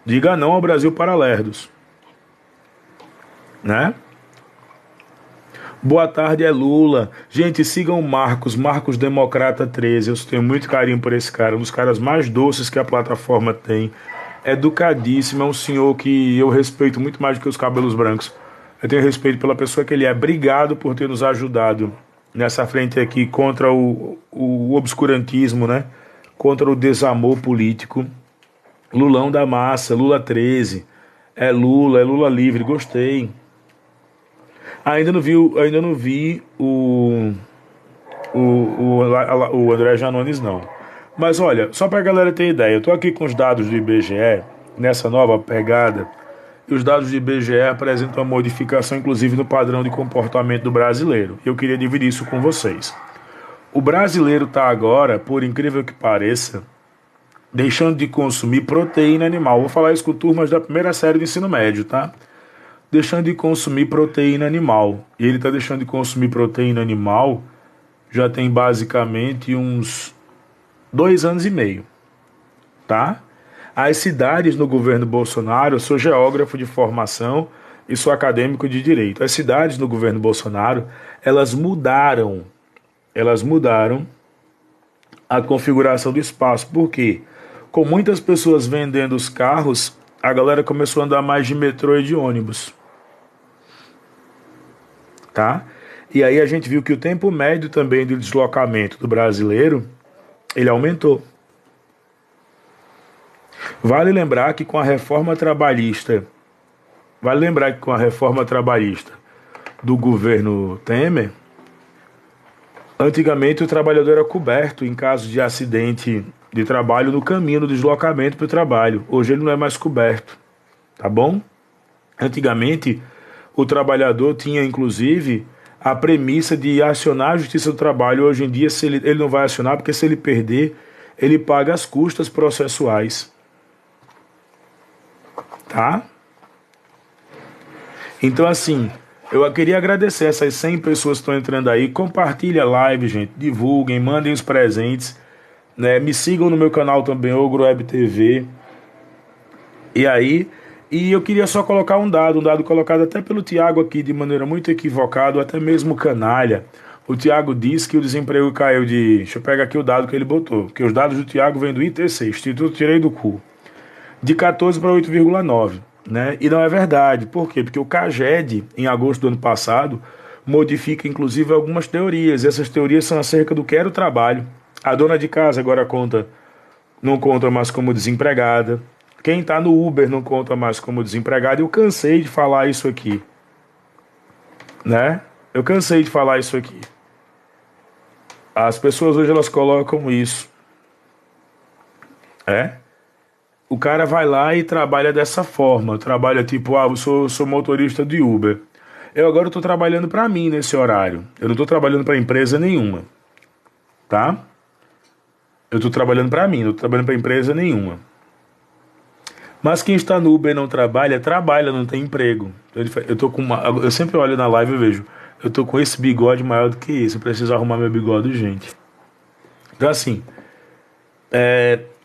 Diga não ao Brasil para lerdos, né? Boa tarde, é Lula. Gente, sigam o Marcos Democrata 13. Eu tenho muito carinho por esse cara, um dos caras mais doces que a plataforma tem. Educadíssimo, é um senhor que eu respeito muito mais do que os cabelos brancos. Eu tenho respeito pela pessoa que ele é. Obrigado por ter nos ajudado nessa frente aqui contra o obscurantismo, né? Contra o desamor político. Lulão da massa, Lula 13. É Lula livre, gostei. Ainda não vi o André Janones, não. Mas olha, só pra galera ter ideia, eu tô aqui com os dados do IBGE, nessa nova pegada, e os dados do IBGE apresentam uma modificação, inclusive, no padrão de comportamento do brasileiro. Eu queria dividir isso com vocês. O brasileiro tá agora, por incrível que pareça, deixando de consumir proteína animal. Vou falar isso com turmas da primeira série do ensino médio, tá? Deixando de consumir proteína animal. E ele está deixando de consumir proteína animal já tem basicamente uns 2 anos e meio, tá? As cidades no governo Bolsonaro, eu sou geógrafo de formação e sou acadêmico de direito. As cidades no governo Bolsonaro, elas mudaram a configuração do espaço. Por quê? Com muitas pessoas vendendo os carros, a galera começou a andar mais de metrô e de ônibus. Tá? E aí a gente viu que o tempo médio também de deslocamento do brasileiro, ele aumentou. Vale lembrar que com a reforma trabalhista do governo Temer, antigamente o trabalhador era coberto em caso de acidente de trabalho no caminho do deslocamento para o trabalho. Hoje ele não é mais coberto, tá bom? Antigamente o trabalhador tinha inclusive a premissa de acionar a Justiça do Trabalho. Hoje em dia ele não vai acionar, porque se ele perder, ele paga as custas processuais. Tá? Então, assim, eu queria agradecer essas 100 pessoas que estão entrando aí. Compartilha a live, gente. Divulguem, mandem os presentes, né? Me sigam no meu canal também, Ogro Web TV. E eu queria só colocar um dado colocado até pelo Tiago aqui de maneira muito equivocada, até mesmo canalha. O Tiago disse que o desemprego caiu de... Deixa eu pegar aqui o dado que ele botou, porque os dados do Tiago vêm do ITC, Instituto Tirei do Cu, de 14 para 8,9, né? E não é verdade. Por quê? Porque o CAGED, em agosto do ano passado, modifica inclusive algumas teorias. E essas teorias são acerca do que era o trabalho. A dona de casa agora não conta mais como desempregada. Quem está no Uber não conta mais como desempregado. Eu cansei de falar isso aqui, né? Eu cansei de falar isso aqui. As pessoas hoje elas colocam isso, é? O cara vai lá e trabalha dessa forma. Trabalha tipo, eu sou motorista de Uber. Eu agora estou trabalhando para mim nesse horário. Eu não estou trabalhando para empresa nenhuma, tá? Eu estou trabalhando para mim, não estou trabalhando para empresa nenhuma. Mas quem está no Uber e não trabalha, trabalha, não tem emprego. Eu tô com eu sempre olho na live e vejo, eu tô com esse bigode maior do que esse, eu preciso arrumar meu bigode, gente. Então assim,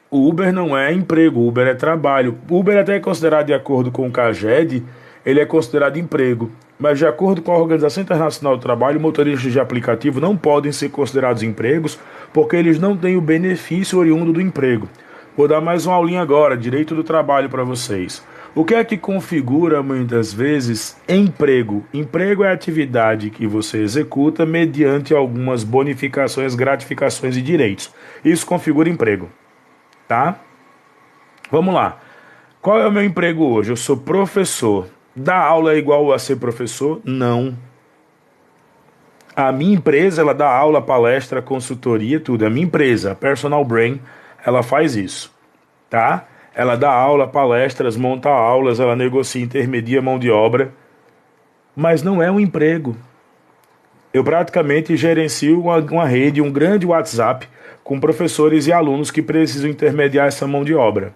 o Uber não é emprego, o Uber é trabalho. O Uber até é considerado, de acordo com o CAGED, ele é considerado emprego. Mas de acordo com a Organização Internacional do Trabalho, motoristas de aplicativo não podem ser considerados empregos porque eles não têm o benefício oriundo do emprego. Vou dar mais uma aulinha agora, direito do trabalho para vocês. O que é que configura muitas vezes emprego? Emprego é a atividade que você executa mediante algumas bonificações, gratificações e direitos. Isso configura emprego, tá? Vamos lá. Qual é o meu emprego hoje? Eu sou professor. Dar aula é igual a ser professor? Não. A minha empresa, ela dá aula, palestra, consultoria, tudo. A minha empresa, a Personal Brain, ela faz isso, tá? Ela dá aula, palestras, monta aulas, ela negocia, intermedia mão de obra, mas não é um emprego. Eu praticamente gerencio uma rede, um grande WhatsApp com professores e alunos que precisam intermediar essa mão de obra.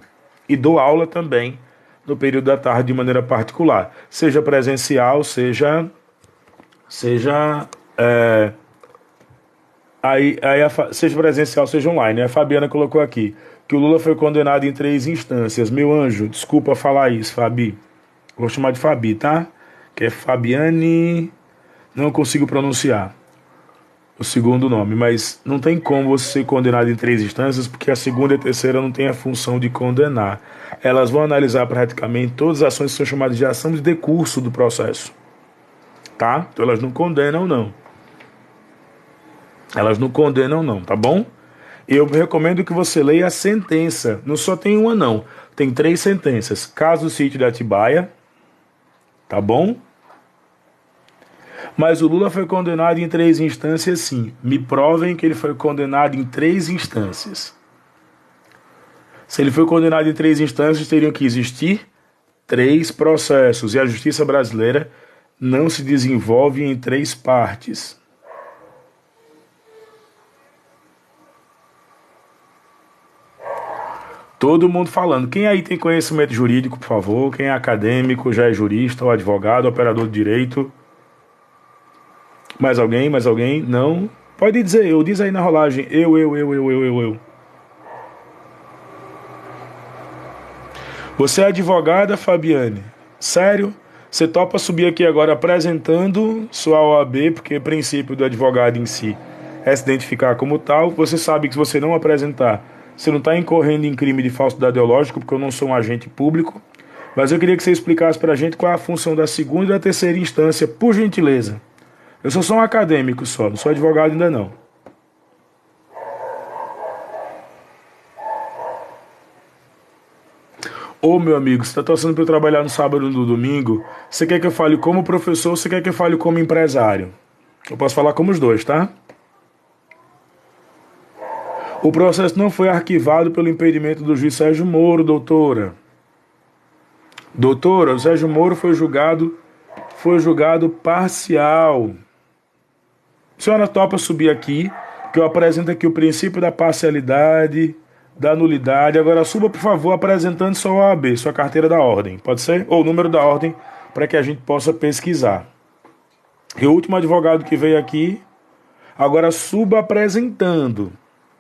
E dou aula também no período da tarde de maneira particular, seja presencial, seja seja presencial, seja online. A Fabiana colocou aqui que o Lula foi condenado em 3 instâncias. Meu anjo, desculpa falar isso, Fabi. Vou chamar de Fabi, tá? Que é Fabiane. Não consigo pronunciar o segundo nome, mas não tem como você ser condenado em 3 instâncias, porque a segunda e a terceira não tem a função de condenar. Elas vão analisar praticamente todas as ações que são chamadas de ação de decurso do processo, tá? Então elas não condenam, não. Elas não condenam, não, tá bom? Eu recomendo que você leia a sentença. Não só tem uma, não. Tem 3 sentenças. Caso do sítio de Atibaia, tá bom? Mas o Lula foi condenado em 3 instâncias, sim. Me provem que ele foi condenado em 3 instâncias. Se ele foi condenado em 3 instâncias, teriam que existir 3 processos. E a justiça brasileira não se desenvolve em 3 partes. Todo mundo falando. Quem aí tem conhecimento jurídico, por favor? Quem é acadêmico, já é jurista ou advogado, operador de direito? Mais alguém? Mais alguém? Não? Pode dizer eu. Diz aí na rolagem. Eu. Você é advogada, Fabiane? Sério? Você topa subir aqui agora apresentando sua OAB, porque o princípio do advogado em si é se identificar como tal. Você sabe que se você não apresentar, você não está incorrendo em crime de falsidade ideológica, porque eu não sou um agente público. Mas eu queria que você explicasse para a gente qual é a função da segunda e da terceira instância, por gentileza. Eu sou só um acadêmico só, não sou advogado ainda não. Ô meu amigo, você está torcendo para eu trabalhar no sábado ou no domingo? Você quer que eu fale como professor ou você quer que eu fale como empresário? Eu posso falar como os dois, tá? O processo não foi arquivado pelo impedimento do juiz Sérgio Moro, doutora. Doutora, o Sérgio Moro foi julgado parcial. A senhora topa subir aqui, que eu apresento aqui o princípio da parcialidade, da nulidade. Agora suba, por favor, apresentando sua OAB, sua carteira da ordem. Pode ser? Ou o número da ordem, para que a gente possa pesquisar. E o último advogado que veio aqui, agora suba apresentando.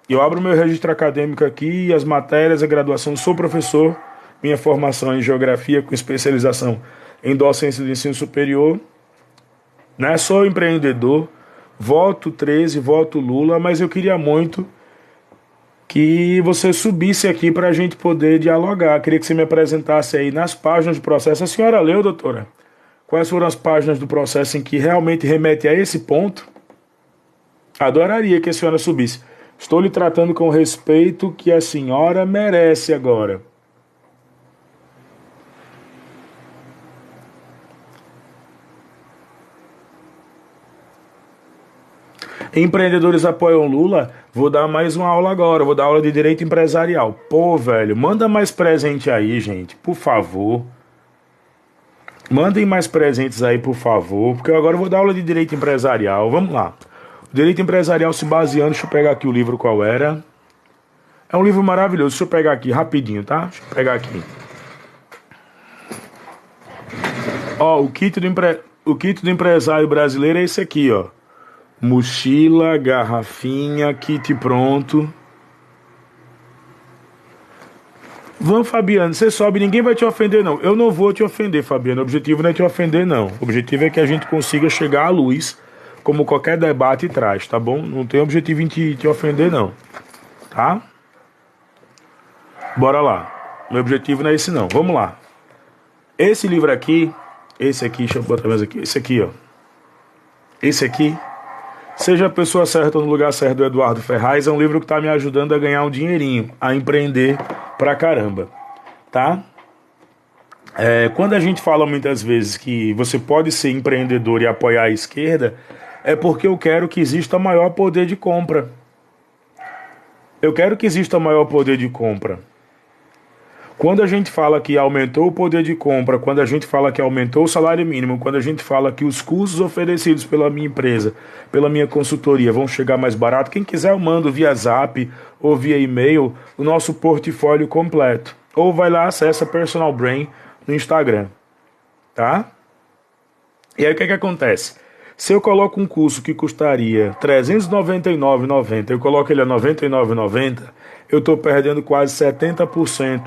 Eu abro meu registro acadêmico aqui, as matérias, a graduação. Sou professor, minha formação é em geografia com especialização em docência do ensino superior. Né? Sou empreendedor, voto 13, voto Lula, mas eu queria muito que você subisse aqui para a gente poder dialogar. Queria que você me apresentasse aí nas páginas do processo. A senhora leu, doutora? Quais foram as páginas do processo em que realmente remete a esse ponto? Adoraria que a senhora subisse. Estou lhe tratando com o respeito que a senhora merece agora. Empreendedores apoiam Lula? Vou dar mais uma aula agora, vou dar aula de direito empresarial. Pô, velho, manda mais presente aí, gente, por favor. Mandem mais presentes aí, por favor, porque agora eu vou dar aula de direito empresarial. Vamos lá. O direito empresarial se baseando, deixa eu pegar aqui o livro qual era. É um livro maravilhoso, deixa eu pegar aqui rapidinho, tá? Deixa eu pegar aqui. Ó, o kit do empresário brasileiro é esse aqui, ó. Mochila, garrafinha, kit pronto. Vamos, Fabiano, você sobe, ninguém vai te ofender, não. Eu não vou te ofender, Fabiano. O objetivo não é te ofender, não. O objetivo é que a gente consiga chegar à luz, como qualquer debate traz, tá bom? Não tem objetivo em te ofender, não. Tá? Bora lá. Meu objetivo não é esse, não. Vamos lá. Esse livro aqui, deixa eu botar mais aqui. Esse aqui, ó. Esse aqui, Seja a Pessoa Certa no Lugar Certo, do Eduardo Ferraz, é um livro que tá me ajudando a ganhar um dinheirinho, a empreender pra caramba, tá? Quando a gente fala muitas vezes que você pode ser empreendedor e apoiar a esquerda, é porque eu quero que exista maior poder de compra. Eu quero que exista maior poder de compra. Quando a gente fala que aumentou o poder de compra, quando a gente fala que aumentou o salário mínimo, quando a gente fala que os custos oferecidos pela minha empresa, pela minha consultoria vão chegar mais barato, quem quiser eu mando via Zap ou via e-mail o nosso portfólio completo. Ou vai lá, acessa Personal Brain no Instagram, tá? E aí o que é que acontece? Se eu coloco um curso que custaria R$ 399,90, eu coloco ele a R$ 99,90, eu estou perdendo quase 70%.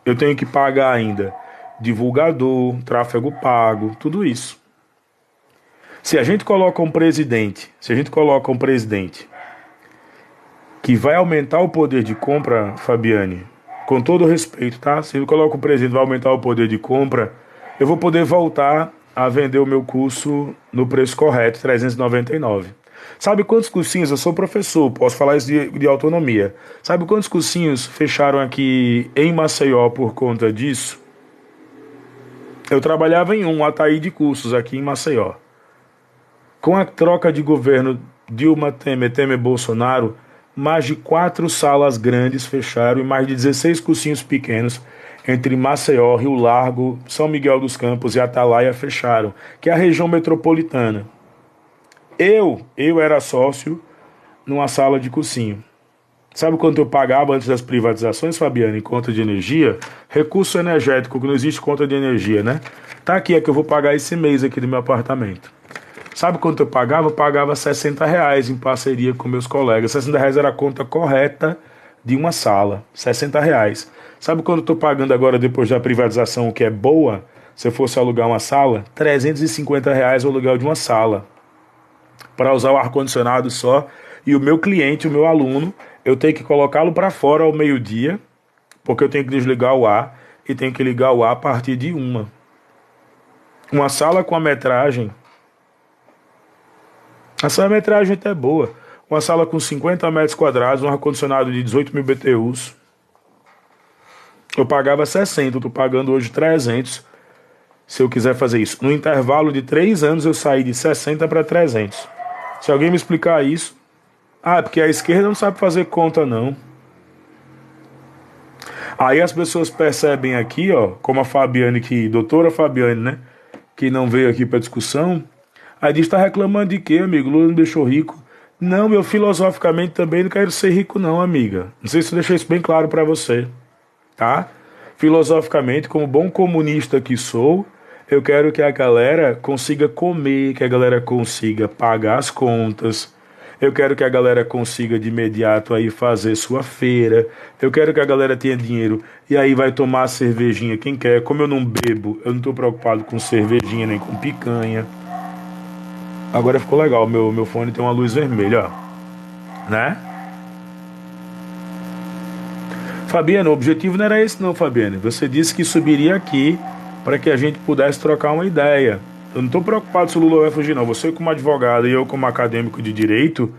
Eu tenho que pagar ainda divulgador, tráfego pago, tudo isso. Se a gente coloca um presidente que vai aumentar o poder de compra, Fabiane, com todo respeito, tá? Se eu coloco um presidente que vai aumentar o poder de compra, eu vou poder voltar a vender o meu curso no preço correto, R$ 399. Sabe quantos cursinhos? Eu sou professor, posso falar isso de autonomia. Sabe quantos cursinhos fecharam aqui em Maceió por conta disso? Eu trabalhava em um Ataí de cursos aqui em Maceió. Com a troca de governo Dilma Temer Bolsonaro, mais de 4 salas grandes fecharam e mais de 16 cursinhos pequenos entre Maceió, Rio Largo, São Miguel dos Campos e Atalaia fecharam, que é a região metropolitana. Eu era sócio numa sala de cursinho. Sabe quanto eu pagava antes das privatizações, Fabiano, em conta de energia? Recurso energético, que não existe conta de energia, né? Tá aqui, é que eu vou pagar esse mês aqui do meu apartamento. Sabe quanto eu pagava? Eu pagava R$ 60 em parceria com meus colegas. R$ 60 era a conta correta de uma sala. R$ 60. Sabe quanto eu tô pagando agora depois da privatização, o que é boa? Se eu fosse alugar uma sala, R$ 350 o aluguel de uma sala. Para usar o ar-condicionado só. E o meu cliente, o meu aluno, eu tenho que colocá-lo para fora ao meio-dia, porque eu tenho que desligar o ar e tenho que ligar o ar a partir de uma sala com a metragem. Essa metragem até é boa. Uma sala com 50 metros quadrados, um ar-condicionado de 18 mil BTUs. Eu pagava 60, eu estou pagando hoje 300. Se eu quiser fazer isso. No intervalo de 3 anos eu saí de 60 para 300. Se alguém me explicar isso... porque a esquerda não sabe fazer conta, não. Aí as pessoas percebem aqui, ó, como a Fabiane, doutora Fabiane, né, que não veio aqui para discussão, aí diz, tá reclamando de quê, amigo? Lula não deixou rico. Não, eu filosoficamente também não quero ser rico, não, amiga. Não sei se eu deixei isso bem claro para você, tá? Filosoficamente, como bom comunista que sou, eu quero que a galera consiga comer, que a galera consiga pagar as contas. Eu quero que a galera consiga de imediato aí fazer sua feira. Eu quero que a galera tenha dinheiro e aí vai tomar cervejinha quem quer. Como eu não bebo, eu não estou preocupado com cervejinha nem com picanha. Agora ficou legal, meu fone tem uma luz vermelha, ó. Né? Fabiano, o objetivo não era esse não, Fabiano. Você disse que subiria aqui para que a gente pudesse trocar uma ideia. Eu não estou preocupado se o Lula vai fugir, não. Você como advogado e eu como acadêmico de direito,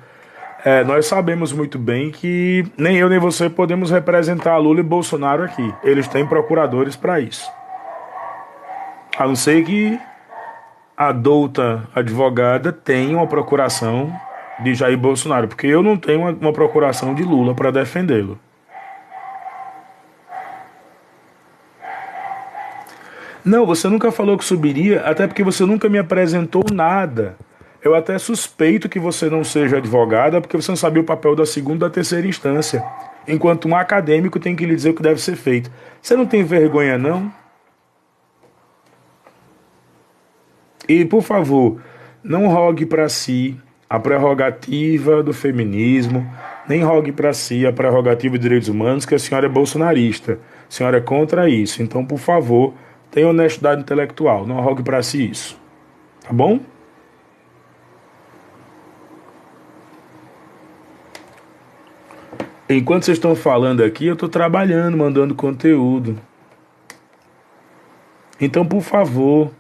nós sabemos muito bem que nem eu nem você podemos representar Lula e Bolsonaro aqui. Eles têm procuradores para isso. A não ser que a douta advogada tenha uma procuração de Jair Bolsonaro, porque eu não tenho uma procuração de Lula para defendê-lo. Não, você nunca falou que subiria, até porque você nunca me apresentou nada. Eu até suspeito que você não seja advogada, porque você não sabia o papel da segunda e da terceira instância. Enquanto um acadêmico tem que lhe dizer o que deve ser feito. Você não tem vergonha, não? E, por favor, não rogue para si a prerrogativa do feminismo, nem rogue para si a prerrogativa dos direitos humanos, que a senhora é bolsonarista. A senhora é contra isso. Então, por favor, tenha honestidade intelectual. Não rogue para si isso. Tá bom? Enquanto vocês estão falando aqui, eu estou trabalhando, mandando conteúdo. Então, por favor,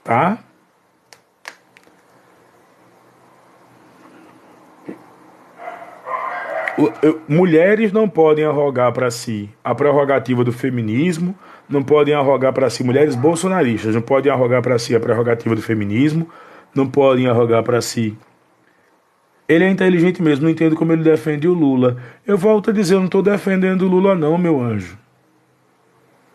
tá? Mulheres não podem arrogar para si a prerrogativa do feminismo, não podem arrogar para si, mulheres bolsonaristas, não podem arrogar para si a prerrogativa do feminismo, não podem arrogar para si. Ele é inteligente mesmo, não entendo como ele defende o Lula. Eu volto a dizer, eu não estou defendendo o Lula não, meu anjo.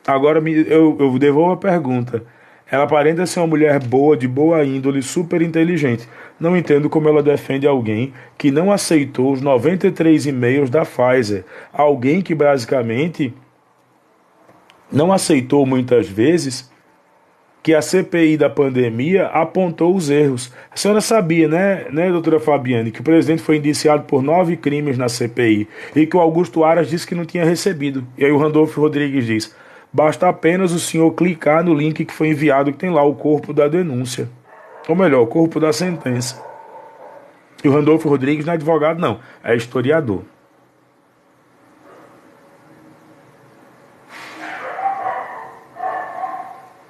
Agora eu devolvo a pergunta. Ela aparenta ser uma mulher boa, de boa índole, super inteligente. Não entendo como ela defende alguém que não aceitou os 93 e-mails da Pfizer. Alguém que basicamente não aceitou muitas vezes que a CPI da pandemia apontou os erros. A senhora sabia, né, doutora Fabiane, que o presidente foi indiciado por 9 crimes na CPI e que o Augusto Aras disse que não tinha recebido. E aí o Randolfo Rodrigues diz: basta apenas o senhor clicar no link que foi enviado, que tem lá o corpo da denúncia. Ou melhor, o corpo da sentença. E o Randolfo Rodrigues não é advogado, não. É historiador.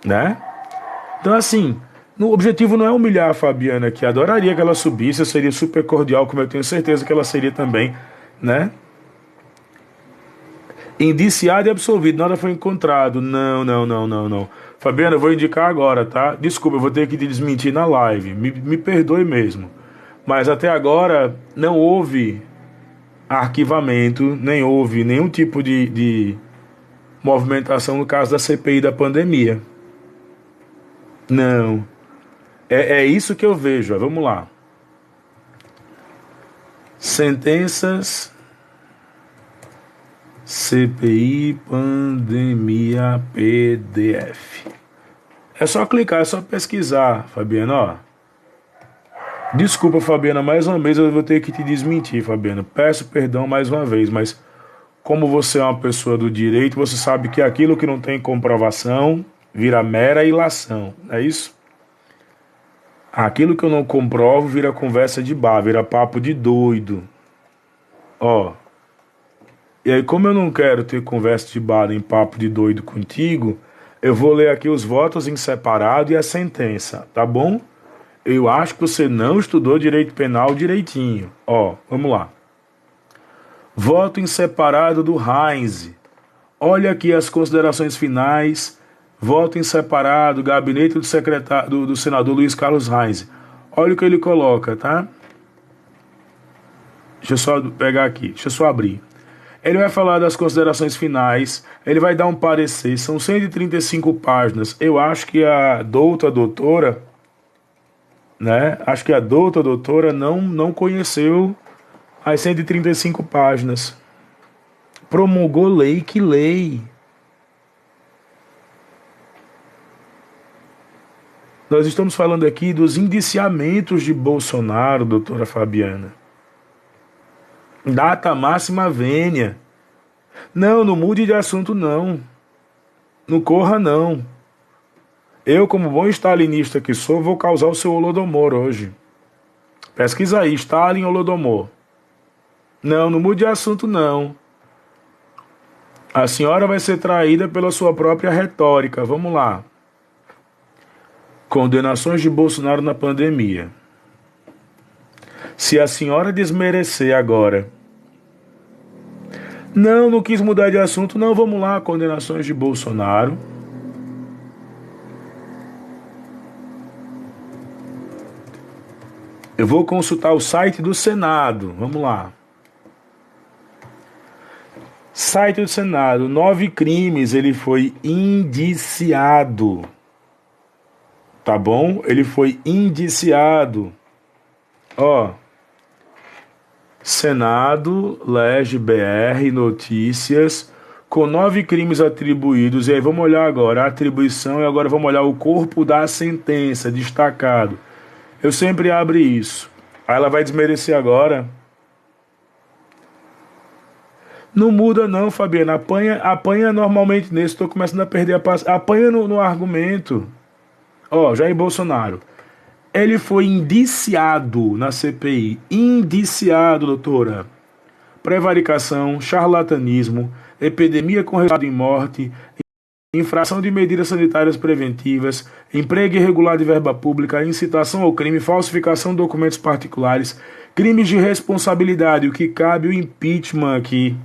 Né? Então, assim, o objetivo não é humilhar a Fabiana, que adoraria que ela subisse, eu seria super cordial, como eu tenho certeza que ela seria também, né? Indiciado e absolvido, nada foi encontrado. Não, não, não, não, não. Fabiana, eu vou indicar agora, tá? Desculpa, eu vou ter que te desmentir na live. Me perdoe mesmo. Mas até agora não houve arquivamento, nem houve nenhum tipo de movimentação no caso da CPI da pandemia. Não. É isso que eu vejo. Ó. Vamos lá. Sentenças CPI Pandemia PDF. É só clicar, é só pesquisar, Fabiana, ó. Desculpa, Fabiana, mais uma vez eu vou ter que te desmentir, Fabiana. Peço perdão mais uma vez, mas como você é uma pessoa do direito, você sabe que aquilo que não tem comprovação vira mera ilação, é isso? Aquilo que eu não comprovo vira conversa de bar, vira papo de doido. Ó. E aí, como eu não quero ter conversa de bar em papo de doido contigo, eu vou ler aqui os votos em separado e a sentença, tá bom? Eu acho que você não estudou direito penal direitinho. Ó, vamos lá. Voto em separado do Heinz. Olha aqui as considerações finais. Voto em separado, gabinete do secretário do senador Luiz Carlos Heinz. Olha o que ele coloca, tá? Deixa eu só pegar aqui, deixa eu só abrir. Ele vai falar das considerações finais, ele vai dar um parecer, são 135 páginas. Eu acho que a doutora, né? Acho que a doutora não conheceu as 135 páginas. Promulgou lei, que lei? Nós estamos falando aqui dos indiciamentos de Bolsonaro, doutora Fabiana. Data máxima vênia. Não mude de assunto, não. Não corra, não. Eu, como bom stalinista que sou, vou causar o seu Holodomor hoje. Pesquisa aí, Stalin Holodomor. Não mude de assunto, não. A senhora vai ser traída pela sua própria retórica. Vamos lá. Condenações de Bolsonaro na pandemia. Se a senhora desmerecer agora... Não quis mudar de assunto, não, vamos lá, condenações de Bolsonaro. Eu vou consultar o site do Senado. Vamos lá. Site do Senado. 9 crimes ele foi indiciado. Tá bom? Ele foi indiciado. Ó. Senado, Lege BR, notícias, com 9 crimes atribuídos. E aí vamos olhar agora a atribuição e agora vamos olhar o corpo da sentença, destacado. Eu sempre abro isso. Aí ela vai desmerecer agora. Não muda não, Fabiana. Apanha normalmente nesse. Estou começando a perder a paz. Apanha no argumento. Ó, Jair Bolsonaro. Ele foi indiciado na CPI. Indiciado, doutora. Prevaricação, charlatanismo, epidemia com resultado em morte, infração de medidas sanitárias preventivas, emprego irregular de verba pública, incitação ao crime, falsificação de documentos particulares, crimes de responsabilidade, o que cabe o impeachment aqui,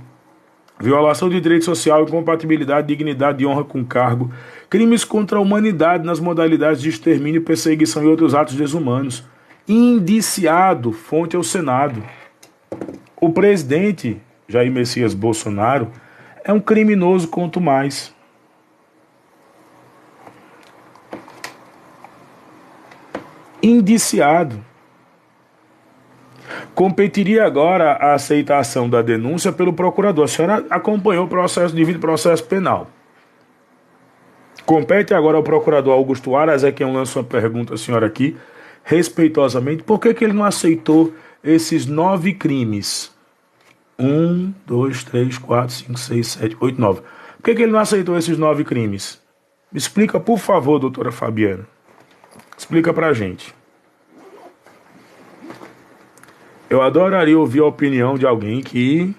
violação de direito social, incompatibilidade, dignidade e honra com cargo, crimes contra a humanidade nas modalidades de extermínio, perseguição e outros atos desumanos. Indiciado, fonte ao Senado. O presidente Jair Messias Bolsonaro é um criminoso quanto mais. Indiciado. Competiria agora a aceitação da denúncia pelo procurador. A senhora acompanhou o processo devido ao processo penal. Compete agora ao procurador Augusto Aras, é quem lança uma pergunta à senhora aqui, respeitosamente, por que ele não aceitou esses 9 crimes? 1, 2, 3, 4, 5, 6, 7, 8, 9. Por que ele não aceitou esses 9 crimes? Me explica, por favor, doutora Fabiana. Explica pra gente. Eu adoraria ouvir a opinião de alguém que...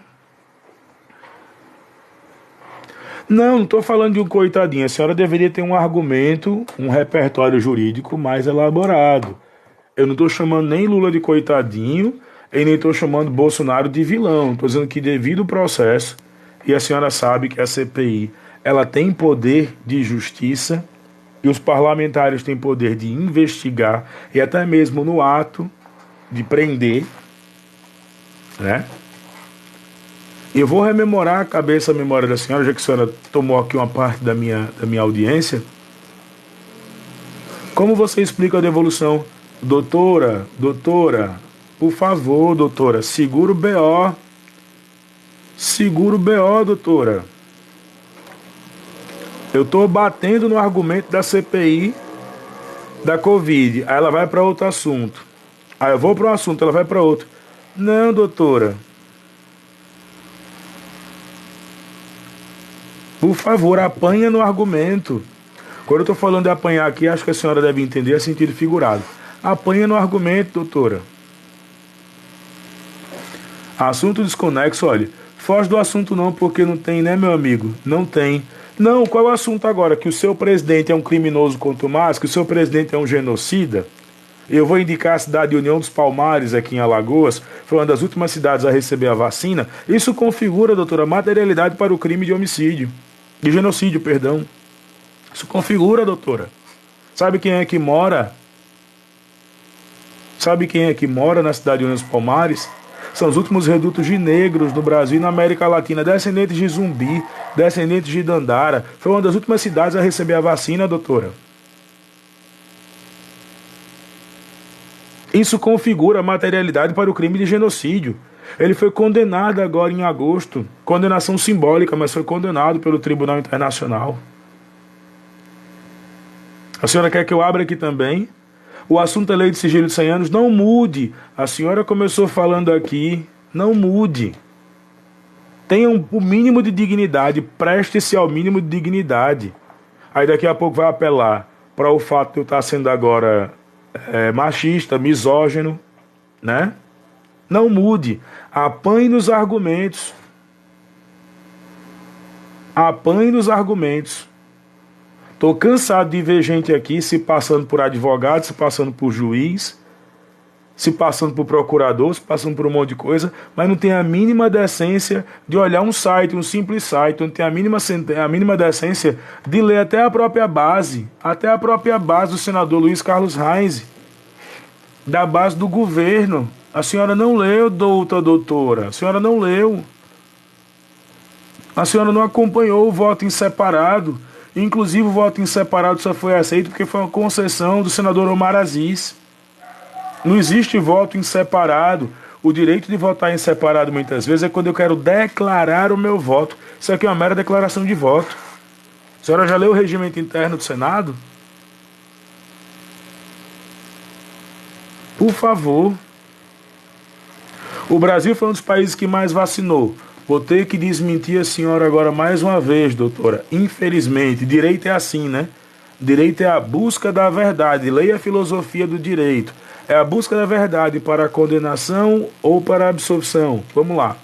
Não estou falando de um coitadinho. A senhora deveria ter um argumento, um repertório jurídico mais elaborado. Eu não estou chamando nem Lula de coitadinho e nem estou chamando Bolsonaro de vilão. Estou dizendo que devido ao processo, e a senhora sabe que a CPI ela tem poder de justiça e os parlamentares têm poder de investigar e até mesmo no ato de prender, né? Eu vou rememorar a memória da senhora, já que a senhora tomou aqui uma parte da minha audiência. Como você explica a devolução? Doutora, por favor, doutora, segura o BO. Segura o BO, doutora. Eu estou batendo no argumento da CPI da Covid. Aí ela vai para outro assunto. Aí eu vou para um assunto, ela vai para outro. Não, doutora. Por favor, apanha no argumento. Quando eu estou falando de apanhar aqui, acho que a senhora deve entender, é sentido figurado. Apanha no argumento, doutora. Assunto desconexo, olha. Foge do assunto não, porque não tem, né, meu amigo? Não tem. Não, qual é o assunto agora? Que o seu presidente é um criminoso quanto mais, que o seu presidente é um genocida? Eu vou indicar a cidade de União dos Palmares, aqui em Alagoas, foi uma das últimas cidades a receber a vacina. Isso configura, doutora, materialidade para o crime de homicídio. De genocídio, perdão. Isso configura, doutora. Sabe quem é que mora? Sabe quem é que mora na cidade de União dos Palmares? São os últimos redutos de negros no Brasil e na América Latina, descendentes de Zumbi, descendentes de Dandara. Foi uma das últimas cidades a receber a vacina, doutora. Isso configura a materialidade para o crime de genocídio. Ele foi condenado agora em agosto. Condenação simbólica, mas foi condenado pelo Tribunal Internacional. A senhora quer que eu abra aqui também? O assunto é lei de sigilo de 100 anos. Não mude. A senhora começou falando aqui. Não mude. Tenha o mínimo de dignidade. Preste-se ao mínimo de dignidade. Aí daqui a pouco vai apelar para o fato de eu estar sendo agora machista, misógino, né? Não mude. Apanhe nos argumentos. Apanhe nos argumentos. Estou cansado de ver gente aqui se passando por advogado, se passando por juiz, se passando por procurador, se passando por um monte de coisa, mas não tem a mínima decência de olhar um site, um simples site, não tem a mínima decência de ler até a própria base do senador Luiz Carlos Reis. da base do governo. A senhora não leu, doutora. A senhora não leu. A senhora não acompanhou o voto em separado. Inclusive, o voto em separado só foi aceito porque foi uma concessão do senador Omar Aziz. Não existe voto em separado. O direito de votar em separado, muitas vezes, é quando eu quero declarar o meu voto. Isso aqui é uma mera declaração de voto. A senhora já leu o regimento interno do Senado? Por favor. O Brasil foi um dos países que mais vacinou. Vou ter que desmentir a senhora agora mais uma vez, doutora. Infelizmente, direito é assim, né? Direito é a busca da verdade. Leia a filosofia do direito. É a busca da verdade para a condenação ou para a absolvição. Vamos lá.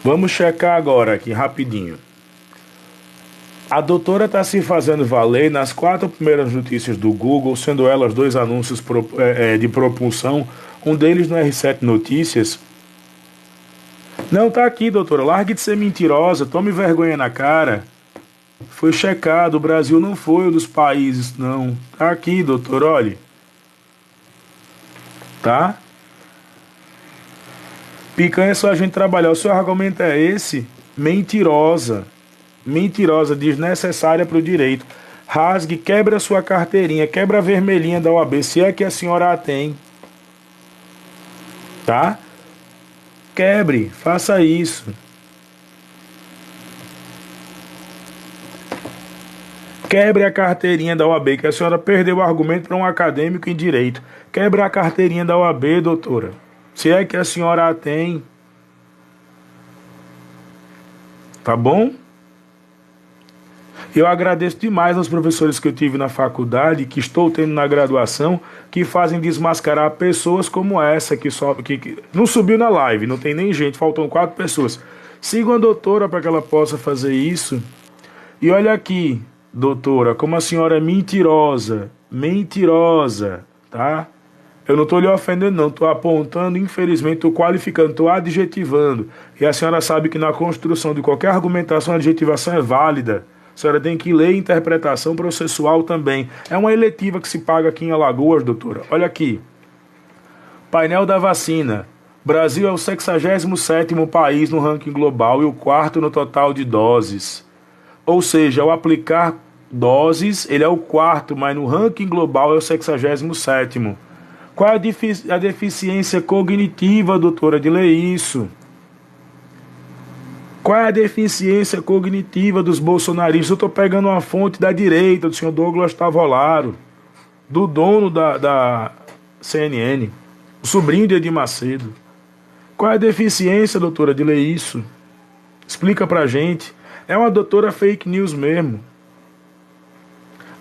Vamos checar agora aqui rapidinho. A doutora está se fazendo valer nas 4 primeiras notícias do Google, sendo elas 2 anúncios de propulsão, um deles no R7 Notícias. Não, tá aqui, doutora. Largue de ser mentirosa, tome vergonha na cara. Foi checado, o Brasil não foi um dos países, não. Tá aqui, doutor, olhe. Tá? Picanha é só a gente trabalhar. O seu argumento é esse? Mentirosa. Mentirosa, desnecessária para o direito. Rasgue, quebra a sua carteirinha, quebra a vermelhinha da OAB, se é que a senhora a tem. Tá? Quebre, faça isso. Quebre a carteirinha da OAB, que a senhora perdeu o argumento para um acadêmico em direito. Quebre a carteirinha da OAB, doutora. Se é que a senhora a tem. Tá bom? Eu agradeço demais aos professores que eu tive na faculdade, que estou tendo na graduação, que fazem desmascarar pessoas como essa, que não subiu na live, não tem nem gente, faltam 4 pessoas. Sigam a doutora para que ela possa fazer isso. E olha aqui, doutora, como a senhora é mentirosa, tá? Eu não estou lhe ofendendo, não. Estou apontando, infelizmente, estou qualificando, estou adjetivando. E a senhora sabe que na construção de qualquer argumentação, a adjetivação é válida. A senhora tem que ler interpretação processual também. É uma eletiva que se paga aqui em Alagoas, doutora. Olha aqui. Painel da vacina. Brasil é o 67º país no ranking global e o 4º no total de doses. Ou seja, ao aplicar doses, ele é o 4º, mas no ranking global é o 67º. Qual é a deficiência cognitiva, doutora, de ler isso? Qual é a deficiência cognitiva dos bolsonaristas? Eu estou pegando uma fonte da direita, do senhor Douglas Tavolaro, do dono da CNN, o sobrinho de Edir Macedo. Qual é a deficiência, doutora, de ler isso? Explica pra gente. É uma doutora fake news mesmo.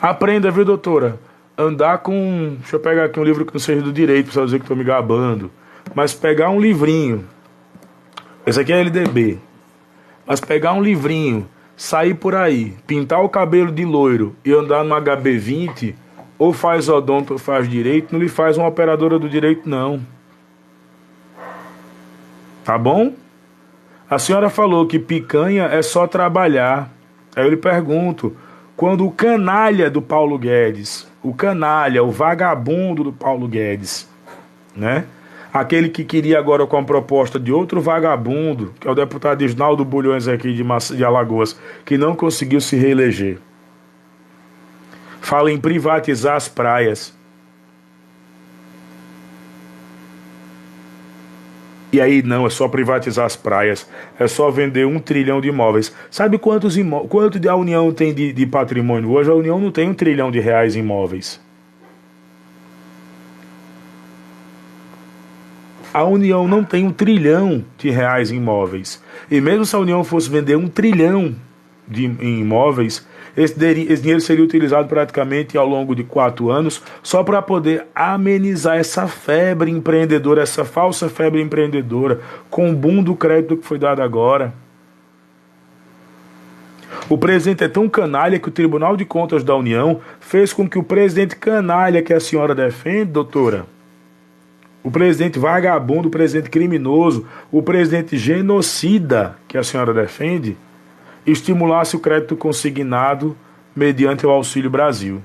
Aprenda, viu, doutora? Andar com... Deixa eu pegar aqui um livro que não seja do direito, para dizer que estou me gabando. Mas pegar um livrinho. Esse aqui é LDB. Mas pegar um livrinho, sair por aí, pintar o cabelo de loiro e andar no HB20, ou faz odonto ou faz direito, não lhe faz uma operadora do direito, não. Tá bom? A senhora falou que picanha é só trabalhar. Aí eu lhe pergunto, quando o canalha do Paulo Guedes, o canalha, o vagabundo do Paulo Guedes, né? Aquele que queria agora com a proposta de outro vagabundo, que é o deputado Isnaldo Bulhões aqui de Alagoas, que não conseguiu se reeleger. Fala em privatizar as praias. E aí não, é só privatizar as praias, é só vender 1 trilhão de imóveis. Sabe quanto a União tem de patrimônio? Hoje a União não tem 1 trilhão de reais em imóveis. A União não tem 1 trilhão de reais em imóveis. E mesmo se a União fosse vender 1 trilhão em imóveis, esse dinheiro seria utilizado praticamente ao longo de 4 anos só para poder amenizar essa febre empreendedora, essa falsa febre empreendedora, com o boom do crédito que foi dado agora. O presidente é tão canalha que o Tribunal de Contas da União fez com que o presidente canalha que a senhora defende, doutora, o presidente vagabundo, o presidente criminoso, o presidente genocida que a senhora defende, estimulasse o crédito consignado mediante o Auxílio Brasil.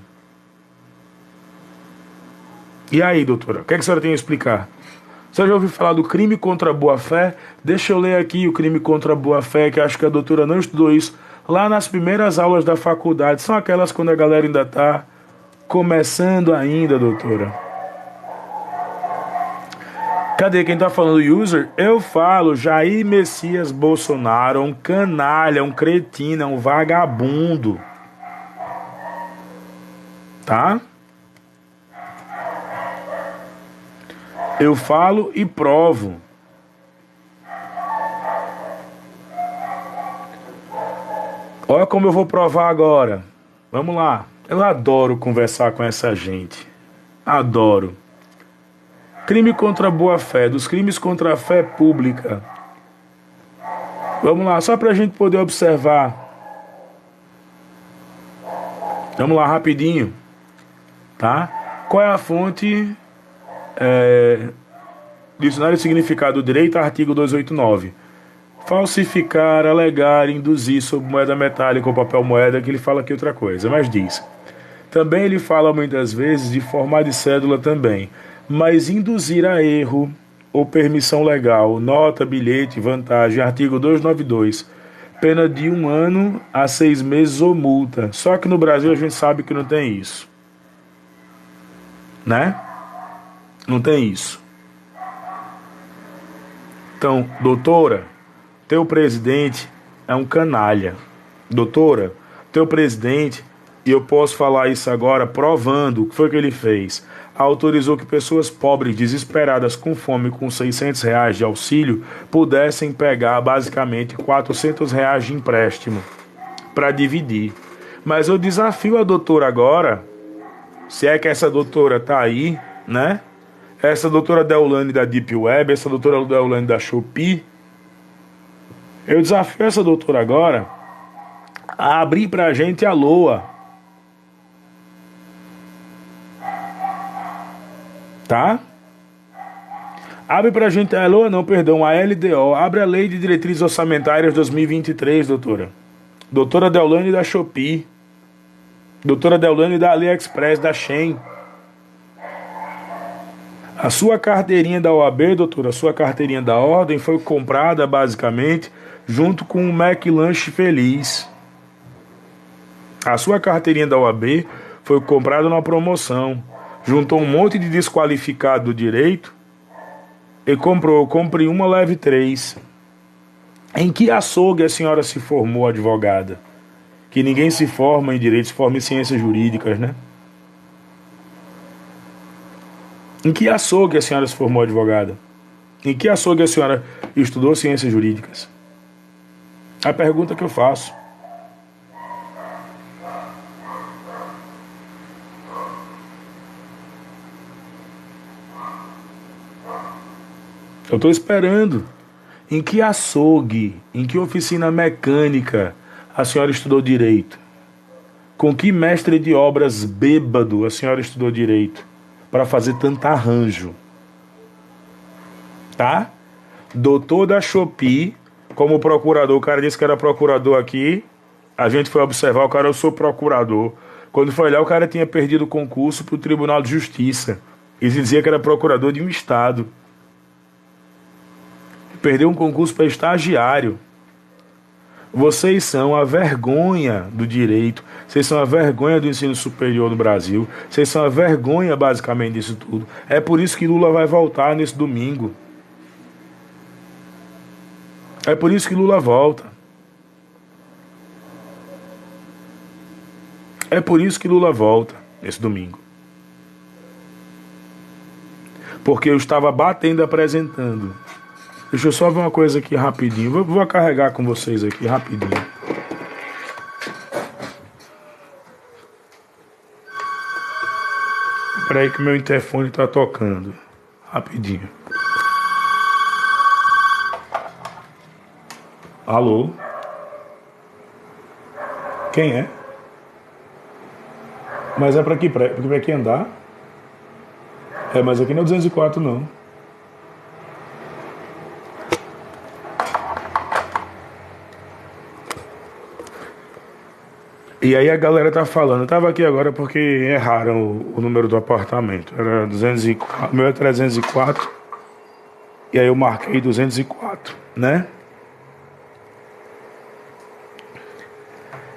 E aí, doutora, o que a senhora tem a explicar? Você já ouviu falar do crime contra a boa-fé? Deixa eu ler aqui o crime contra a boa-fé, que acho que a doutora não estudou isso lá nas primeiras aulas da faculdade. São aquelas quando a galera ainda está começando ainda, doutora. Cadê quem tá falando user? Eu falo Jair Messias Bolsonaro, um canalha, um cretino, um vagabundo. Tá? Eu falo e provo. Olha como eu vou provar agora. Vamos lá. Eu adoro conversar com essa gente. Adoro. Crime contra a boa-fé, dos crimes contra a fé pública. Vamos lá, só para a gente poder observar. Vamos lá, rapidinho. Tá? Qual é a fonte? Dicionário de Significado do Direito, artigo 289. Falsificar, alegar, induzir sob moeda metálica ou papel moeda, que ele fala aqui outra coisa, mas diz. Também ele fala muitas vezes de formar de cédula também, mas induzir a erro ou permissão legal, nota, bilhete, vantagem, artigo 292, pena de 1 ano a 6 meses ou multa. Só que no Brasil a gente sabe que não tem isso. Né? Não tem isso. Então, doutora, teu presidente é um canalha. Doutora, teu presidente, e eu posso falar isso agora provando o que foi que ele fez, autorizou que pessoas pobres, desesperadas, com fome, com R$ 600 de auxílio, pudessem pegar basicamente R$ 400 de empréstimo para dividir. Mas eu desafio a doutora agora, se é que essa doutora tá aí, né? Essa doutora Deolane da Deep Web, essa doutora Deolane da Shopee, eu desafio essa doutora agora a abrir pra gente a LOA. Tá? Abre pra gente a LOA, não, perdão, a LDO. Abre a Lei de Diretrizes Orçamentárias 2023, doutora. Doutora Deolane da Shopee. Doutora Deolane da AliExpress, da Shein. A sua carteirinha da OAB, doutora, a sua carteirinha da ordem foi comprada basicamente junto com o McLanche Feliz. A sua carteirinha da OAB foi comprada numa promoção. Juntou um monte de desqualificado do direito e comprei uma, leve 3. Em que açougue a senhora se formou advogada? Que ninguém se forma em direito, se forma em ciências jurídicas, né? Em que açougue a senhora se formou advogada? Em que açougue a senhora estudou ciências jurídicas? A pergunta que eu faço. Eu estou esperando. Em que açougue, em que oficina mecânica a senhora estudou direito? Com que mestre de obras bêbado a senhora estudou direito? Para fazer tanto arranjo. Tá? Doutor da Shopee, como procurador, o cara disse que era procurador aqui, a gente foi observar, o cara, eu sou procurador. Quando foi lá, o cara tinha perdido o concurso para o Tribunal de Justiça. E dizia que era procurador de um estado. Perdeu um concurso para estagiário. Vocês são a vergonha do direito, vocês são a vergonha do ensino superior no Brasil, vocês são a vergonha basicamente disso tudo. É por isso que Lula vai voltar nesse domingo. É por isso que Lula volta. É por isso que Lula volta nesse domingo. Porque eu estava batendo, apresentando. Deixa eu só ver uma coisa aqui rapidinho. Vou carregar com vocês aqui rapidinho. Espera aí que meu interfone tá tocando. Rapidinho. Alô? Quem é? Mas é pra aqui andar? É, mas aqui não é 204 não. E aí a galera tá falando, eu tava aqui agora porque erraram o número do apartamento. Era 204, o meu é 304, e aí eu marquei 204, né?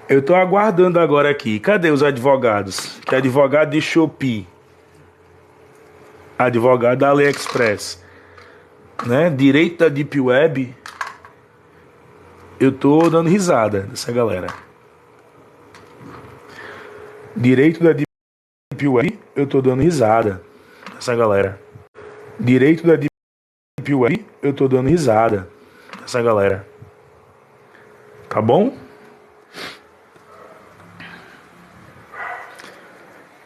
Eu tô aguardando agora aqui. Cadê os advogados? Que é advogado de Shopee, advogado da AliExpress, né? Direito da Deep Web. Eu tô dando risada dessa galera. Direito da Deep Web, eu tô dando risada dessa galera. Direito da Deep Web, eu tô dando risada dessa galera. Tá bom?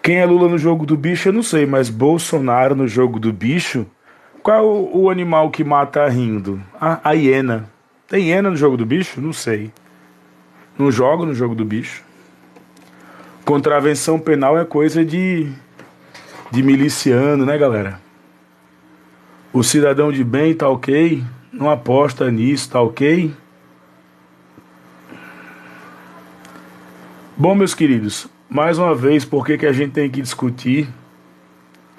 Quem é Lula no jogo do bicho, eu não sei, mas Bolsonaro no jogo do bicho. Qual é o animal que mata rindo? A hiena. Tem hiena no jogo do bicho? Não sei. Não jogo no jogo do bicho. Contravenção penal é coisa de miliciano, né, galera? O cidadão de bem tá ok? Não aposta nisso, tá ok? Bom, meus queridos, mais uma vez, por que que a gente tem que discutir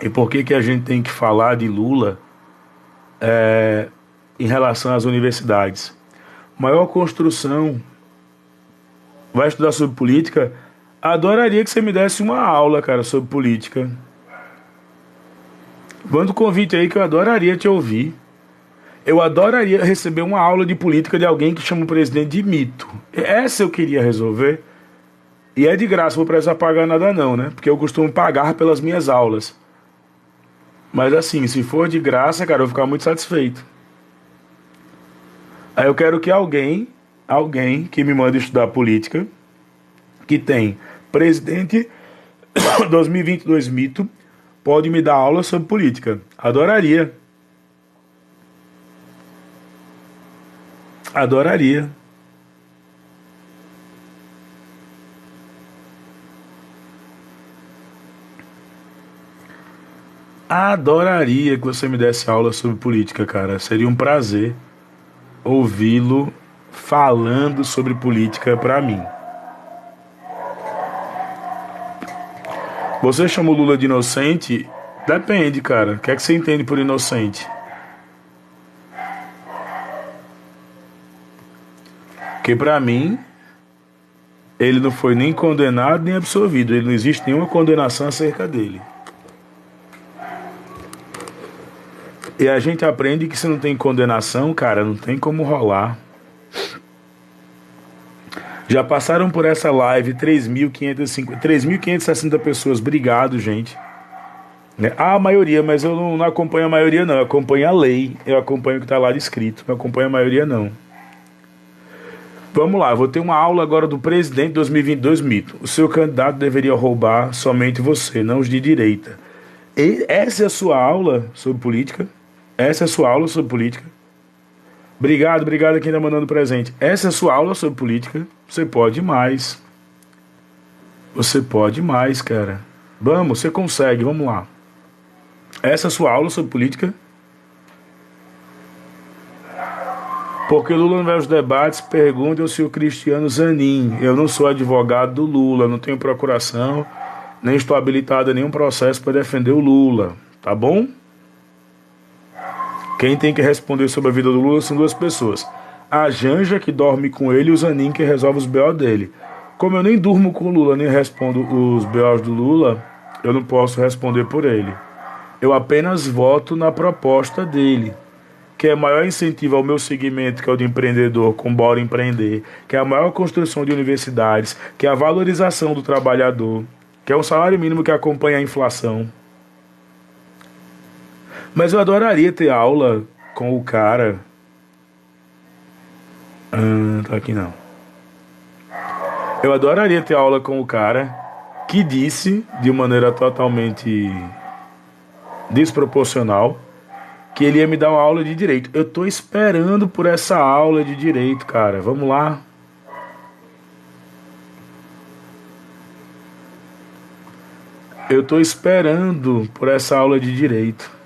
e por que que a gente tem que falar de Lula em relação às universidades? Maior construção. Vai estudar sobre política? Adoraria que você me desse uma aula, cara, sobre política. Manda um convite aí que eu adoraria te ouvir. Eu adoraria receber uma aula de política de alguém que chama o presidente de mito. Essa eu queria resolver. E é de graça, não vou precisar pagar nada não, né? Porque eu costumo pagar pelas minhas aulas. Mas assim, se for de graça, cara, eu vou ficar muito satisfeito. Aí eu quero que alguém que me mande estudar política, que tem presidente 2022 mito, pode me dar aula sobre política. Adoraria. Adoraria. Adoraria que você me desse aula sobre política, cara. Seria um prazer ouvi-lo falando sobre política pra mim. Você chama o Lula de inocente? Depende, cara. O que é que você entende por inocente? Porque pra mim, ele não foi nem condenado nem absolvido. Ele não existe nenhuma condenação acerca dele. E a gente aprende que se não tem condenação, cara, não tem como rolar. Já passaram por essa live 3.560 pessoas. Obrigado, gente. Né? A maioria, mas eu não acompanho a maioria, não. Eu acompanho a lei. Eu acompanho o que está lá escrito. Não acompanho a maioria, não. Vamos lá, eu vou ter uma aula agora do presidente 2022 mito. O seu candidato deveria roubar somente você, não os de direita. E essa é a sua aula sobre política? Essa é a sua aula sobre política? Obrigado a quem está mandando presente. Essa é a sua aula sobre política? Você pode mais. Você pode mais, cara. Vamos, você consegue, vamos lá. Essa é a sua aula sobre política? Porque o Lula não vai aos debates, perguntam se o Cristiano Zanin. Eu não sou advogado do Lula, não tenho procuração, nem estou habilitado a nenhum processo para defender o Lula, tá bom? Quem tem que responder sobre a vida do Lula são duas pessoas. A Janja, que dorme com ele, e o Zanin, que resolve os BO dele. Como eu nem durmo com o Lula, nem respondo os BOs do Lula, eu não posso responder por ele. Eu apenas voto na proposta dele, que é maior incentivo ao meu segmento, que é o de empreendedor, com Bora Empreender, que é a maior construção de universidades, que é a valorização do trabalhador, que é um salário mínimo que acompanha a inflação. Mas eu adoraria ter aula com o cara. Tá aqui não. Eu adoraria ter aula com o cara que disse, de maneira totalmente desproporcional, que ele ia me dar uma aula de direito. Eu tô esperando por essa aula de direito, cara. Vamos lá. Eu tô esperando por essa aula de direito.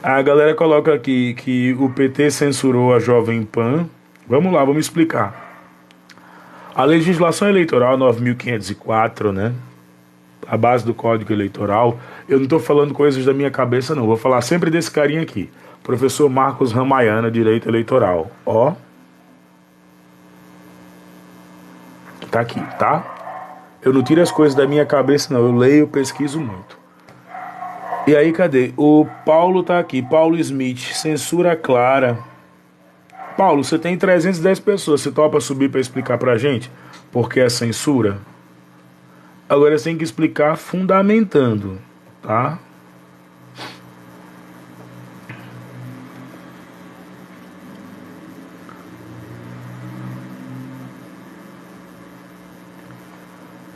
A galera coloca aqui que o PT censurou a Jovem Pan. Vamos lá, vamos explicar. A legislação eleitoral 9.504, né? A base do Código Eleitoral. Eu não estou falando coisas da minha cabeça, não. Vou falar sempre desse carinha aqui. Professor Marcos Ramayana, Direito Eleitoral. Ó. Tá aqui, tá? Eu não tiro as coisas da minha cabeça, não. Eu leio, pesquiso muito. E aí, cadê? O Paulo tá aqui. Paulo Smith. Censura clara. Paulo, você tem 310 pessoas. Você topa subir para explicar pra gente por que é censura? Agora você tem que explicar fundamentando, tá?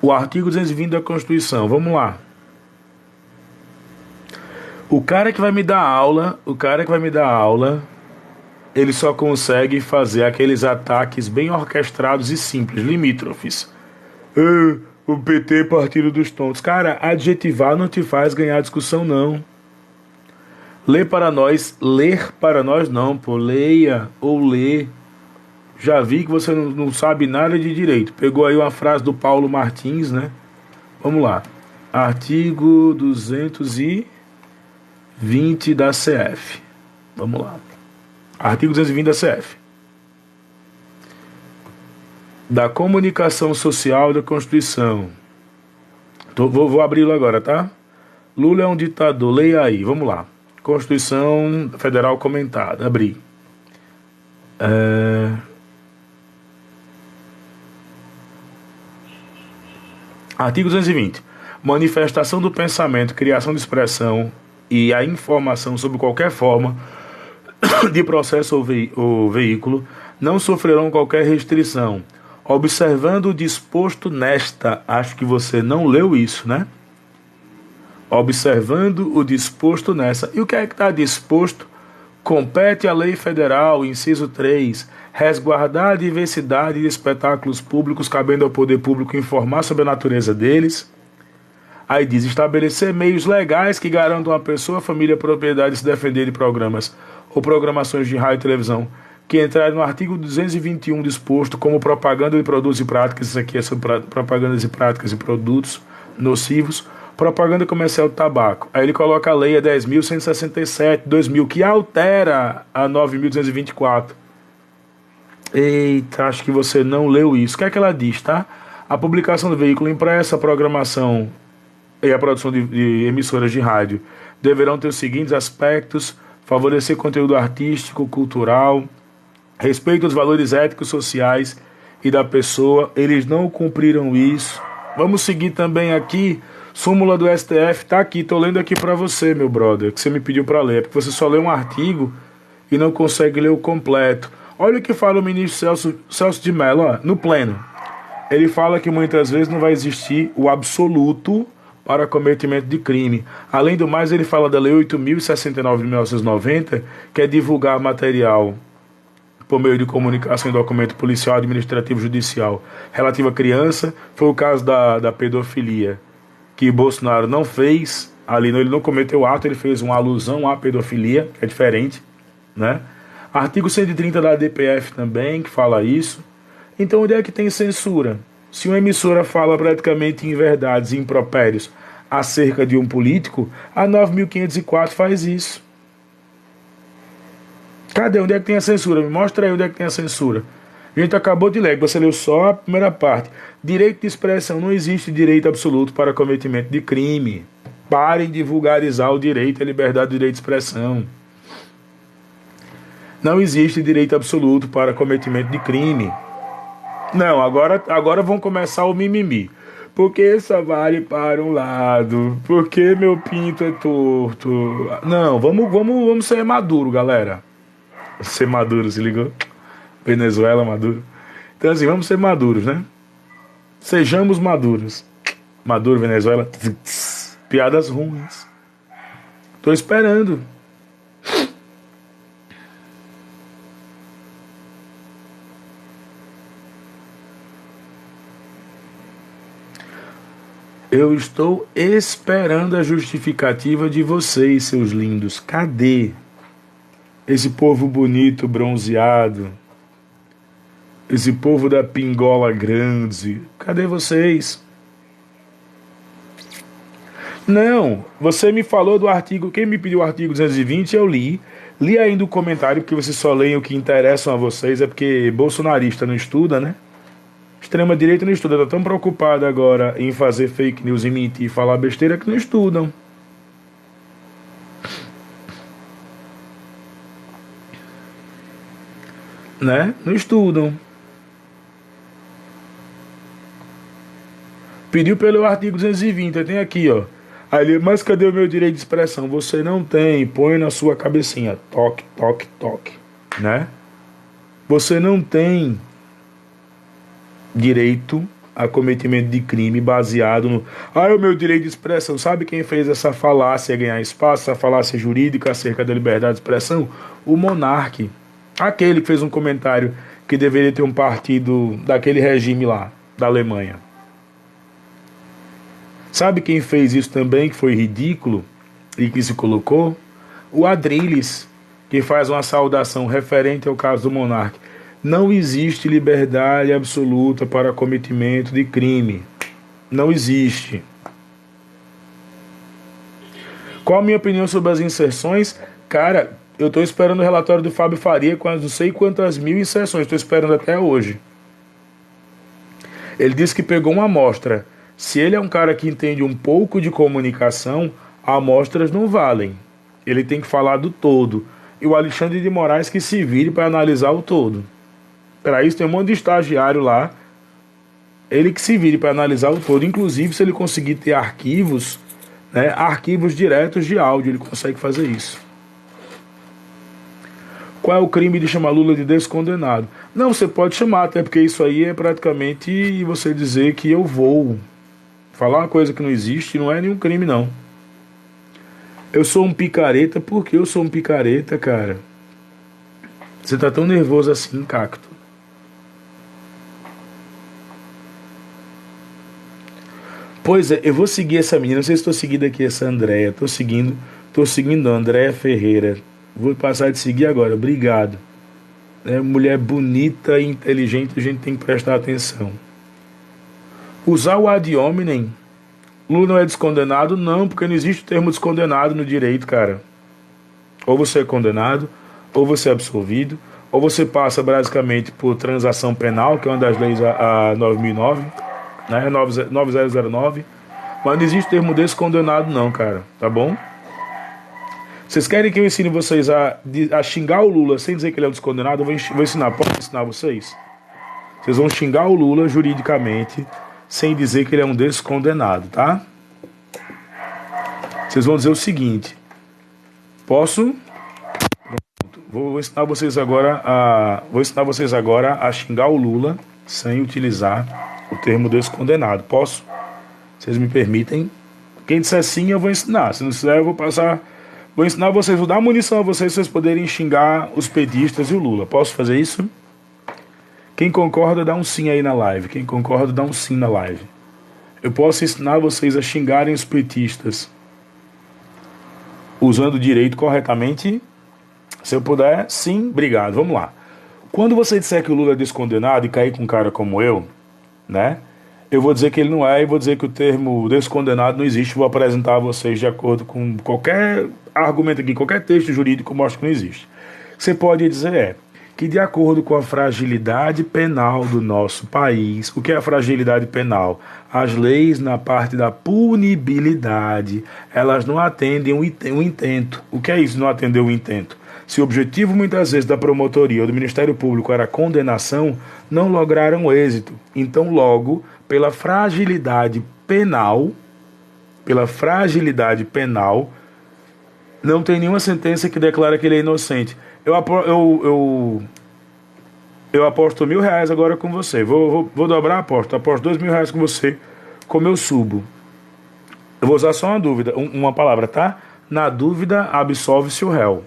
O artigo 220 da Constituição, vamos lá. O cara que vai me dar aula, ele só consegue fazer aqueles ataques bem orquestrados e simples, limítrofes. O PT Partido dos Tontos. Cara, adjetivar não te faz ganhar discussão, não. Ler para nós não, pô. Leia ou lê. Já vi que você não sabe nada de direito. Pegou aí uma frase do Paulo Martins, né? Vamos lá. Artigo 220 da CF. Vamos lá. Artigo 220 da CF. Da comunicação social da Constituição. Vou abri-lo agora, tá? Lula é um ditador. Leia aí. Vamos lá. Constituição Federal comentada. Abri. Artigo 220. Manifestação do pensamento, criação de expressão e a informação sobre qualquer forma de processo ou veículo não sofrerão qualquer restrição, observando o disposto nesta. Acho que você não leu isso, né? Observando o disposto nessa. E o que é que está disposto? Compete à lei federal, inciso 3, resguardar a diversidade de espetáculos públicos, cabendo ao poder público informar sobre a natureza deles. Aí diz, estabelecer meios legais que garantam à pessoa, família, propriedade se defender de programas ou programações de rádio e televisão que entrarem no artigo 221 disposto como propaganda de produtos e práticas. Isso aqui é sobre propagandas e práticas e produtos nocivos. Propaganda comercial do tabaco. Aí ele coloca a lei 10.167, 2000, que altera a 9.224. Eita, acho que você não leu isso. O que é que ela diz, tá? A publicação do veículo impresso, a programação e a produção de emissoras de rádio deverão ter os seguintes aspectos: favorecer conteúdo artístico, cultural, respeito aos valores éticos, sociais e da pessoa. Eles não cumpriram isso. Vamos seguir também aqui. Súmula do STF, tá aqui, tô lendo aqui pra você, meu brother, que você me pediu pra ler, é porque você só lê um artigo e não consegue ler o completo. Olha o que fala o ministro Celso de Mello, ó, no pleno. Ele fala que muitas vezes não vai existir o absoluto para cometimento de crime. Além do mais, ele fala da Lei 8.069 de 1990, que é divulgar material por meio de comunicação e documento policial, administrativo, judicial relativo à criança. Foi o caso da pedofilia, que Bolsonaro não fez, ali ele não cometeu o ato, ele fez uma alusão à pedofilia, que é diferente, né? Artigo 130 da DPF também, que fala isso. Então, onde é que tem censura? Se uma emissora fala praticamente inverdades e impropérios acerca de um político, a 9.504 faz isso. Cadê? Onde é que tem a censura? Me mostra aí onde é que tem a censura. A gente acabou de ler, você leu só a primeira parte. Direito de expressão. Não existe direito absoluto para cometimento de crime. Parem de vulgarizar o direito à liberdade do direito de expressão. Não existe direito absoluto para cometimento de crime. Não, agora vão começar o mimimi. Porque só vale para um lado. Porque meu pinto é torto. Não, vamos ser maduro, galera. Ser maduro, se ligou? Venezuela, Maduro. Então assim, vamos ser maduros, né? Sejamos maduros. Maduro, Venezuela. Piadas ruins. Tô esperando. Eu estou esperando a justificativa de vocês, seus lindos. Cadê esse povo bonito, bronzeado? Esse povo da pingola grande, cadê vocês? Não, você me falou do artigo, quem me pediu o artigo 220, eu li. Li ainda o comentário, porque vocês só leem o que interessam a vocês, é porque bolsonarista não estuda, né? Extrema-direita não estuda, tá tão preocupada agora em fazer fake news, em mentir e falar besteira que não estudam, né? Não estudam. Pediu pelo artigo 220, tem aqui, ó. Aí ele, mas cadê o meu direito de expressão? Você não tem, põe na sua cabecinha. Toque, toque, toque, né? Você não tem direito a cometimento de crime baseado no... Ah, é o meu direito de expressão. Sabe quem fez essa falácia ganhar espaço, essa falácia jurídica acerca da liberdade de expressão? O monarca. Aquele que fez um comentário que deveria ter um partido daquele regime lá, da Alemanha. Sabe quem fez isso também, que foi ridículo e que se colocou? O Adrilles, que faz uma saudação referente ao caso do monarca. Não existe liberdade absoluta para cometimento de crime. Não existe. Qual a minha opinião sobre as inserções? Cara, eu estou esperando o relatório do Fábio Faria com as não sei quantas mil inserções. Estou esperando até hoje. Ele disse que pegou uma amostra. Se ele é um cara que entende um pouco de comunicação, amostras não valem. Ele tem que falar do todo. E o Alexandre de Moraes que se vire para analisar o todo. Para isso tem um monte de estagiário lá. Ele que se vire para analisar o todo. Inclusive, se ele conseguir ter arquivos, né, arquivos diretos de áudio, ele consegue fazer isso. Qual é o crime de chamar Lula de descondenado? Não, você pode chamar, até porque isso aí é praticamente você dizer que eu vou. Falar uma coisa que não existe não é nenhum crime, não. Eu sou um picareta, por que eu sou um picareta, cara? Você tá tão nervoso assim, cacto. Pois é, eu vou seguir essa menina, não sei se estou seguindo aqui essa Andréia, tô seguindo a Andréia Ferreira. Vou passar de seguir agora, obrigado. É, mulher bonita e inteligente, a gente tem que prestar atenção. Usar o ad hominem. Lula não é descondenado? Não, porque não existe o termo descondenado no direito, cara. Ou você é condenado, ou você é absolvido, ou você passa basicamente por transação penal, que é uma das leis a 9009, né, 9009, mas não existe o termo descondenado não, cara, tá bom? Vocês querem que eu ensine vocês a xingar o Lula sem dizer que ele é um descondenado? Eu vou ensinar, posso ensinar vocês? Vocês vão xingar o Lula juridicamente sem dizer que ele é um descondenado, tá? Vocês vão dizer o seguinte. Posso? Vou ensinar vocês agora a xingar o Lula sem utilizar o termo descondenado. Posso? Vocês me permitem? Quem disser sim, eu vou ensinar. Se não disser, eu vou passar... Vou ensinar vocês, vou dar munição a vocês para vocês poderem xingar os petistas e o Lula. Posso fazer isso? Quem concorda, dá um sim aí na live. Quem concorda, dá um sim na live. Eu posso ensinar vocês a xingarem os petistas usando o direito corretamente? Se eu puder, sim, obrigado. Vamos lá. Quando você disser que o Lula é descondenado e cair com um cara como eu, né? Eu vou dizer que ele não é e vou dizer que o termo descondenado não existe. Vou apresentar a vocês de acordo com qualquer argumento aqui, qualquer texto jurídico mostra que não existe. O que você pode dizer é que de acordo com a fragilidade penal do nosso país, o que é a fragilidade penal? As leis na parte da punibilidade, elas não atendem o intento. O que é isso, não atender o intento? Se o objetivo muitas vezes da promotoria ou do Ministério Público era a condenação, não lograram êxito. Então logo, pela fragilidade penal, não tem nenhuma sentença que declara que ele é inocente. Eu aposto R$ 1.000 agora com você. Vou dobrar a aposta. Aposto R$ 2.000 com você. Como eu subo. Eu vou usar só uma dúvida, uma palavra, tá? Na dúvida, absolve-se o réu.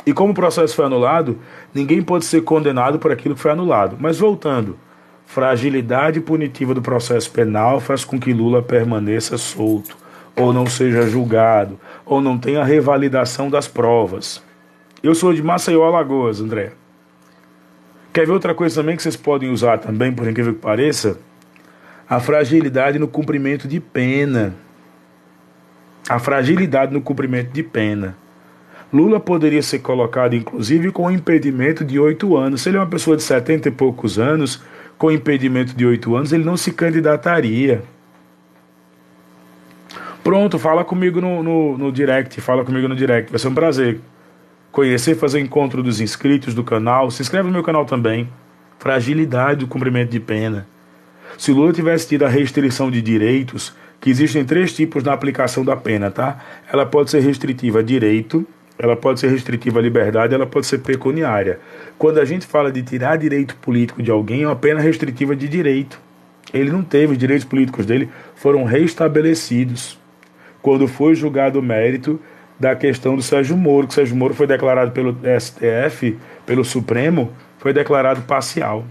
E como o processo foi anulado, ninguém pode ser condenado por aquilo que foi anulado. Mas voltando, fragilidade punitiva do processo penal faz com que Lula permaneça solto, ou não seja julgado, ou não tenha revalidação das provas. Eu sou de Maceió, Alagoas, André. Quer ver outra coisa também que vocês podem usar também, por incrível que pareça? A fragilidade no cumprimento de pena. A fragilidade no cumprimento de pena. Lula poderia ser colocado, inclusive, com impedimento de 8 anos. Se ele é uma pessoa de 70 e poucos anos, com impedimento de 8 anos, ele não se candidataria. Pronto, fala comigo no direct, fala comigo no direct. Vai ser um prazer conhecer, fazer o encontro dos inscritos do canal. Se inscreve no meu canal também. Fragilidade do cumprimento de pena. Se Lula tivesse tido a restrição de direitos, que existem 3 tipos na aplicação da pena, tá? Ela pode ser restritiva a direito, ela pode ser restritiva à liberdade, ela pode ser pecuniária. Quando a gente fala de tirar direito político de alguém, é uma pena restritiva de direito. Ele não teve, os direitos políticos dele foram restabelecidos quando foi julgado o mérito da questão do Sérgio Moro, que o Sérgio Moro foi declarado pelo STF, pelo Supremo, foi declarado parcial.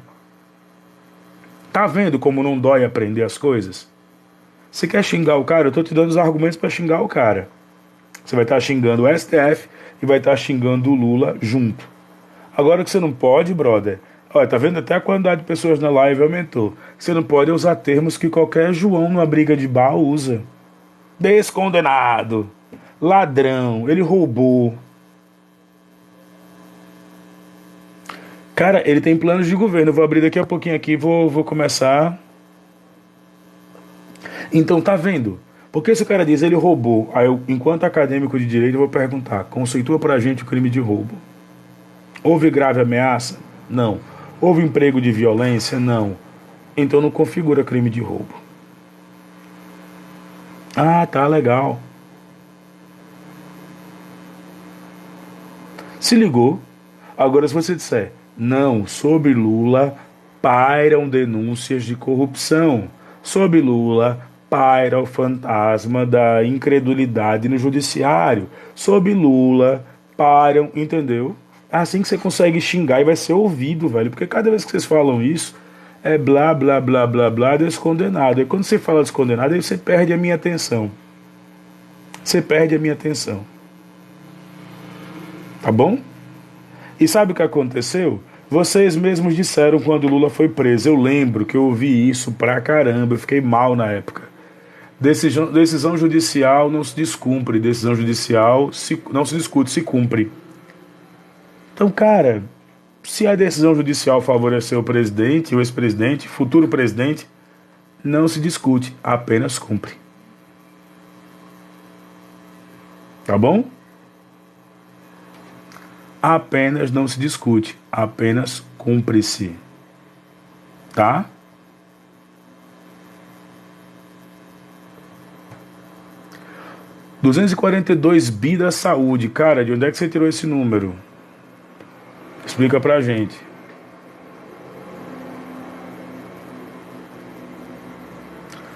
Tá vendo como não dói aprender as coisas? Você quer xingar o cara? Eu tô te dando os argumentos para xingar o cara. Você vai estar xingando o STF e vai estar xingando o Lula junto. Agora que você não pode, brother, olha, tá vendo até a quantidade de pessoas na live aumentou. Você não pode usar termos que qualquer João numa briga de bar usa. Descondenado, ladrão, ele roubou. Cara, ele tem planos de governo. Eu vou abrir daqui a pouquinho aqui, vou começar. Então, tá vendo? Porque se o cara diz ele roubou, aí eu, enquanto acadêmico de direito, eu vou perguntar: conceitua pra gente o crime de roubo. Houve grave ameaça? Não. Houve emprego de violência? Não. Então não configura crime de roubo. Ah, tá legal. Se ligou? Agora, se você disser, não, sobre Lula pairam denúncias de corrupção. Sobre Lula paira o fantasma da incredulidade no judiciário. Sobre Lula pairam, entendeu? É assim que você consegue xingar e vai ser ouvido, velho. Porque cada vez que vocês falam isso, é blá, blá, blá, blá, blá, descondenado. E quando você fala descondenado, aí você perde a minha atenção. Você perde a minha atenção. Tá bom? E sabe o que aconteceu? Vocês mesmos disseram quando Lula foi preso. Eu lembro que eu ouvi isso pra caramba. Eu fiquei mal na época. Decisão judicial não se descumpre. Decisão judicial não se discute, se cumpre. Então, cara, se a decisão judicial favorecer o presidente, o ex-presidente, futuro presidente, não se discute, apenas cumpre. Tá bom? Apenas não se discute, apenas cumpre-se. Tá? R$ 242 bi da saúde. Cara, de onde é que você tirou esse número? Explica pra gente.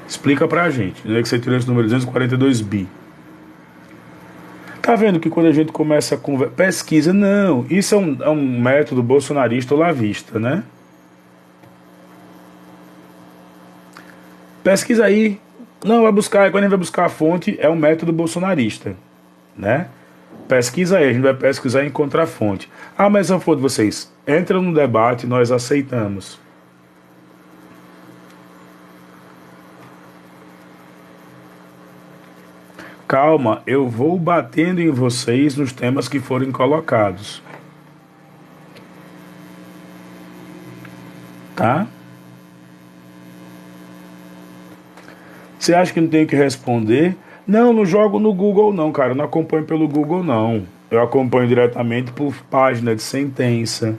Explica pra gente. De onde é que você tirou esse número? 242 bi. Tá vendo que quando a gente começa a pesquisa, não, isso é um método bolsonarista ou lavista, né? Pesquisa aí. Não, vai buscar, quando a gente vai buscar a fonte, é um método bolsonarista, né? Pesquisa aí, a gente vai pesquisar e encontrar a fonte. Ah, mas a fonte, vocês entram no debate, nós aceitamos. Calma, eu vou batendo em vocês nos temas que forem colocados. Tá? Você acha que não tem o que responder? Não, não jogo no Google não, cara. Eu não acompanho pelo Google não. Eu acompanho diretamente por página de sentença.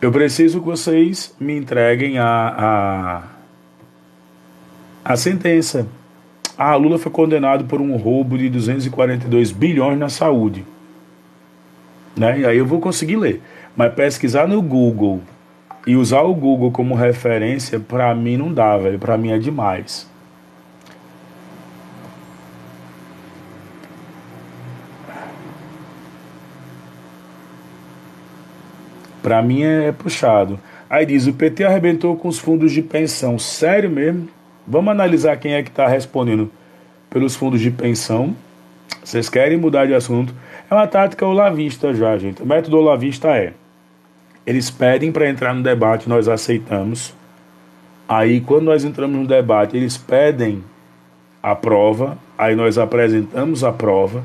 Eu preciso que vocês me entreguem a sentença. Ah, Lula foi condenado por um roubo de 242 bilhões na saúde. Né? E aí eu vou conseguir ler. Mas pesquisar no Google e usar o Google como referência, pra mim não dá, velho. Pra mim é demais. Para mim é puxado. Aí diz, o PT arrebentou com os fundos de pensão. Sério mesmo? Vamos analisar quem é que está respondendo pelos fundos de pensão. Vocês querem mudar de assunto? É uma tática olavista já, gente. O método olavista é, eles pedem para entrar no debate, nós aceitamos. Aí, quando nós entramos no debate, eles pedem a prova, aí nós apresentamos a prova,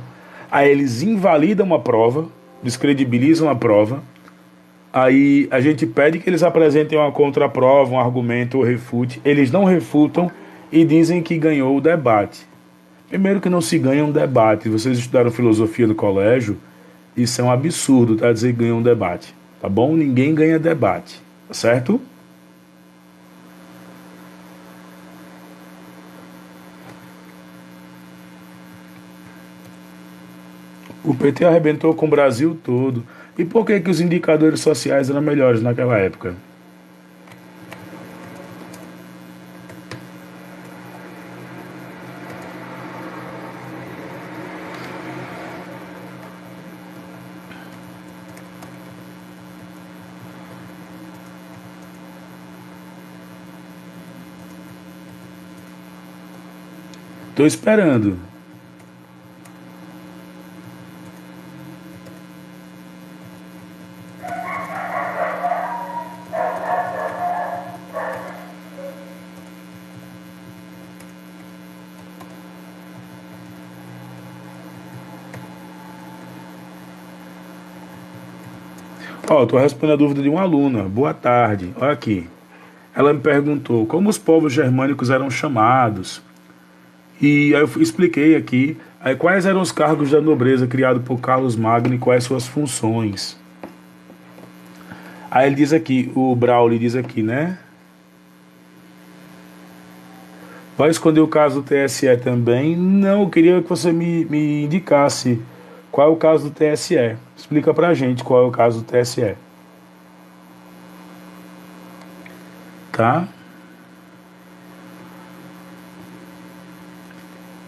aí eles invalidam a prova, descredibilizam a prova, aí a gente pede que eles apresentem uma contraprova, um argumento ou refute, eles não refutam e dizem que ganhou o debate. Primeiro que não se ganha um debate, vocês estudaram filosofia no colégio, isso é um absurdo, tá? Dizer que ganhou um debate, tá bom? Ninguém ganha debate, tá certo? O PT arrebentou com o Brasil todo. E por que que os indicadores sociais eram melhores naquela época? Tô esperando. Ó, tô respondendo a dúvida de uma aluna. Boa tarde. Olha aqui. Ela me perguntou como os povos germânicos eram chamados. E aí eu expliquei aqui aí quais eram os cargos da nobreza criados por Carlos Magno e quais suas funções. Aí ele diz aqui, o Brauli diz aqui, né? Vai esconder o caso do TSE também? Não, eu queria que você me indicasse qual é o caso do TSE. Explica pra gente qual é o caso do TSE, tá?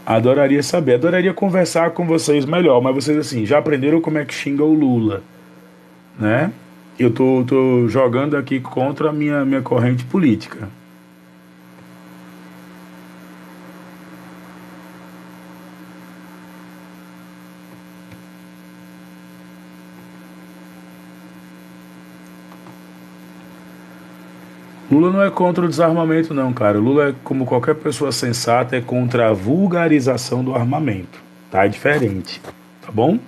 Adoraria saber, adoraria conversar com vocês melhor, mas vocês assim, já aprenderam como é que xinga o Lula, né? Eu tô jogando aqui contra a minha corrente política. Lula não é contra o desarmamento, não, cara. Lula, é, como qualquer pessoa sensata, é contra a vulgarização do armamento. Tá? É diferente. Tá bom?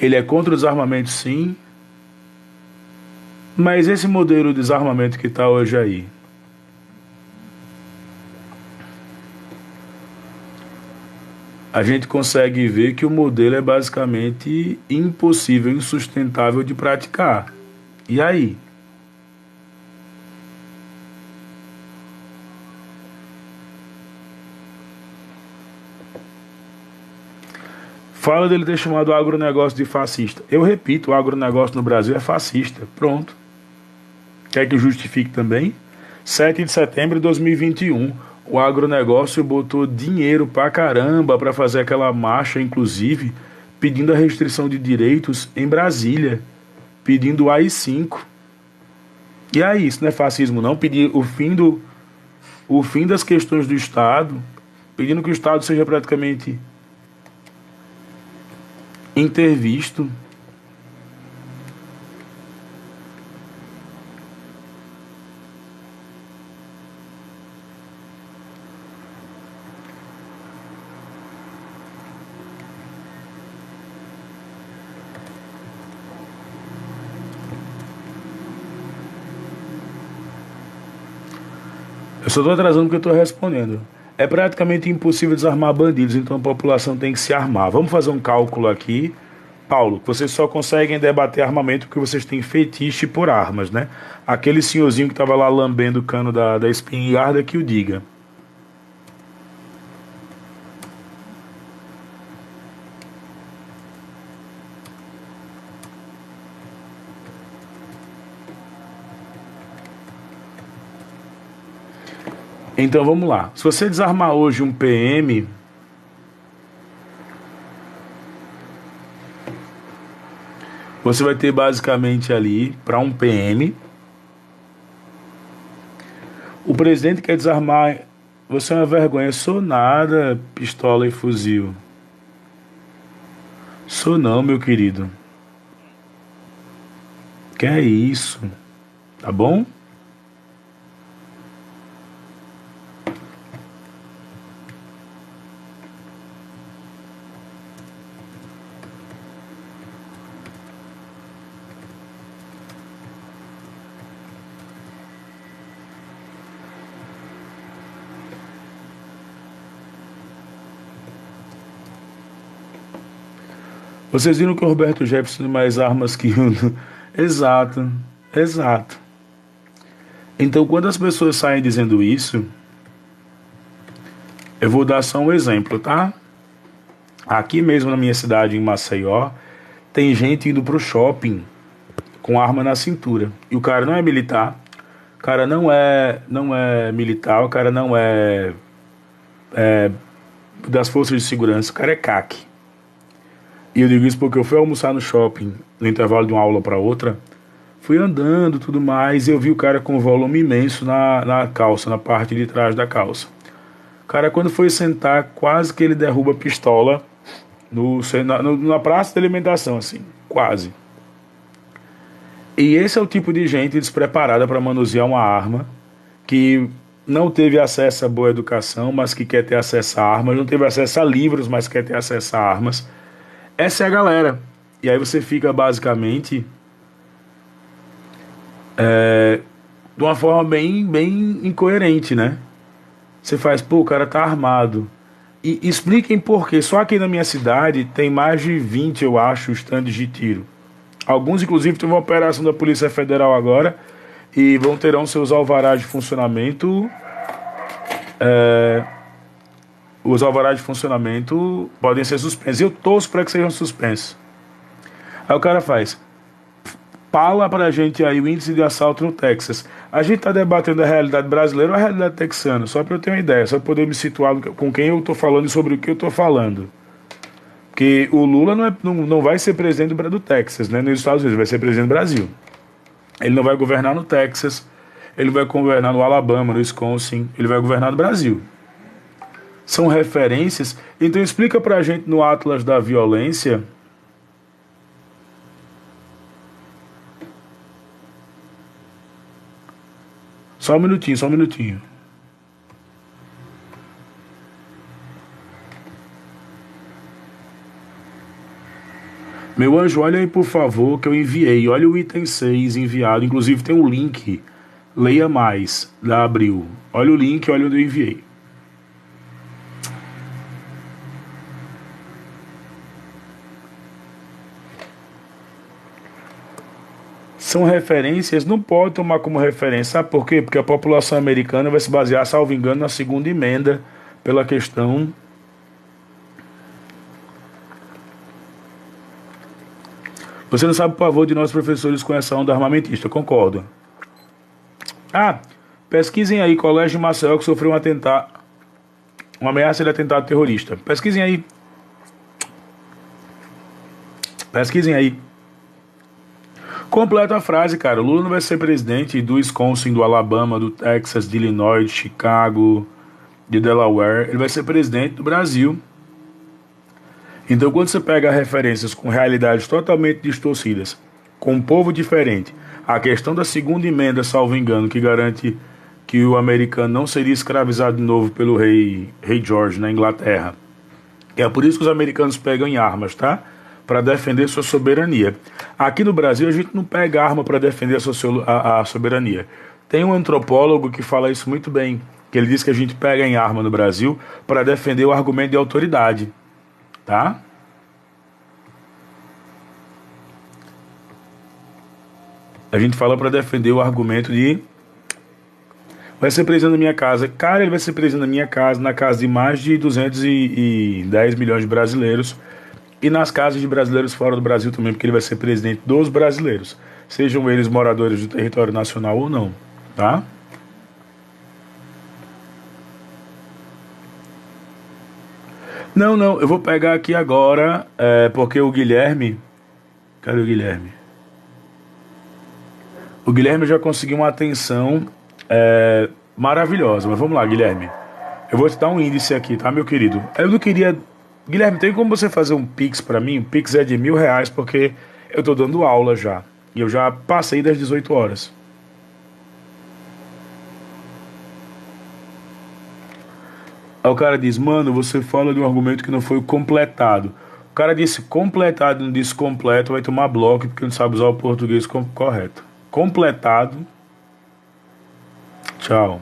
Ele é contra o desarmamento, sim. Mas esse modelo de desarmamento que está hoje aí, a gente consegue ver que o modelo é basicamente impossível, insustentável de praticar. E aí? Fala dele ter chamado o agronegócio de fascista. Eu repito, o agronegócio no Brasil é fascista. Pronto. Quer que justifique também? 7 de setembro de 2021, o agronegócio botou dinheiro pra caramba para fazer aquela marcha, inclusive, pedindo a restrição de direitos em Brasília, pedindo o AI-5. E aí, isso não é fascismo não? Pedir o fim das questões do Estado, pedindo que o Estado seja praticamente intervisto. Eu só estou atrasando porque eu estou respondendo. É praticamente impossível desarmar bandidos, então a população tem que se armar. Vamos fazer um cálculo aqui. Paulo, vocês só conseguem debater armamento porque vocês têm fetiche por armas, né? Aquele senhorzinho que estava lá lambendo o cano da espingarda que o diga. Então vamos lá. Se você desarmar hoje um PM, você vai ter basicamente ali, para um PM, o presidente quer desarmar. Você é uma vergonha. Sou nada, pistola e fuzil. Sou não, meu querido. Que é isso? Tá bom? Vocês viram que o Roberto Jefferson tem mais armas que o. Exato, exato. Então, quando as pessoas saem dizendo isso, eu vou dar só um exemplo, tá? Aqui mesmo na minha cidade, em Maceió, tem gente indo pro shopping com arma na cintura. E o cara não é militar, o cara não é militar, o cara não é das forças de segurança, o cara é CAC. E eu digo isso porque eu fui almoçar no shopping, no intervalo de uma aula para outra, fui andando tudo mais, e eu vi o cara com um volume imenso na calça, na parte de trás da calça. O cara, quando foi sentar, quase que ele derruba a pistola na praça de alimentação, assim, quase. E esse é o tipo de gente despreparada para manusear uma arma, que não teve acesso a boa educação, mas que quer ter acesso a armas, não teve acesso a livros, mas quer ter acesso a armas. Essa é a galera. E aí você fica basicamente de uma forma bem incoerente, né? Você faz, pô, o cara tá armado. E expliquem por quê. Só aqui na minha cidade tem mais de 20, eu acho, estandes de tiro. Alguns, inclusive, tem uma operação da Polícia Federal agora e terão seus alvarás de funcionamento. Os alvarás de funcionamento podem ser suspensos. Eu torço para que sejam suspensos. Aí o cara fala pra gente aí o índice de assalto no Texas. A gente tá debatendo a realidade brasileira ou a realidade texana? Só para eu ter uma ideia, só para poder me situar com quem eu tô falando e sobre o que eu tô falando. Porque o Lula não vai ser presidente do Texas, né? Nos Estados Unidos, vai ser presidente do Brasil. Ele não vai governar no Texas, ele vai governar no Alabama, no Wisconsin, ele vai governar no Brasil. São referências. Então explica pra gente no Atlas da Violência. Só um minutinho, só um minutinho. Meu anjo, olha aí por favor que eu enviei. Olha o item 6 enviado. Inclusive tem um link. Leia mais, da Abril. Olha o link, olha onde eu enviei. São referências, não pode tomar como referência. Sabe por quê? Porque a população americana vai se basear, salvo engano, na segunda emenda, pela questão. Você não sabe o pavor de nós professores com essa onda armamentista, concordo. Ah, pesquisem aí, colégio de Maceió que sofreu um atentado, uma ameaça de atentado terrorista. Pesquisem aí. Pesquisem aí. Completa a frase, cara. O Lula não vai ser presidente do Wisconsin, do Alabama, do Texas, de Illinois, de Chicago, de Delaware. Ele vai ser presidente do Brasil. Então, quando você pega referências com realidades totalmente distorcidas, com um povo diferente, a questão da segunda emenda, salvo engano, que garante que o americano não seria escravizado de novo pelo rei George na Inglaterra. É por isso que os americanos pegam em armas, tá? Para defender sua soberania. Aqui no Brasil a gente não pega arma para defender a soberania. Tem um antropólogo que fala isso muito bem, que ele diz que a gente pega em arma no Brasil para defender o argumento de autoridade, tá? A gente fala para defender o argumento de vai ser preso na minha casa. Cara, ele vai ser preso na minha casa, na casa de mais de 210 milhões de brasileiros. E nas casas de brasileiros fora do Brasil também, porque ele vai ser presidente dos brasileiros, sejam eles moradores do território nacional ou não, tá? Não, não, eu vou pegar aqui agora, porque o Guilherme. Cadê o Guilherme? O Guilherme já conseguiu uma atenção maravilhosa. Mas vamos lá, Guilherme. Eu vou te dar um índice aqui, tá, meu querido? Eu não queria. Guilherme, tem como você fazer um Pix pra mim? O Pix é de R$ 1.000, porque eu tô dando aula já. E eu já passei das 18 horas. Aí o cara diz, mano, você fala de um argumento que não foi completado. O cara disse completado e não disse completo, vai tomar bloco porque não sabe usar o português correto. Completado, tchau.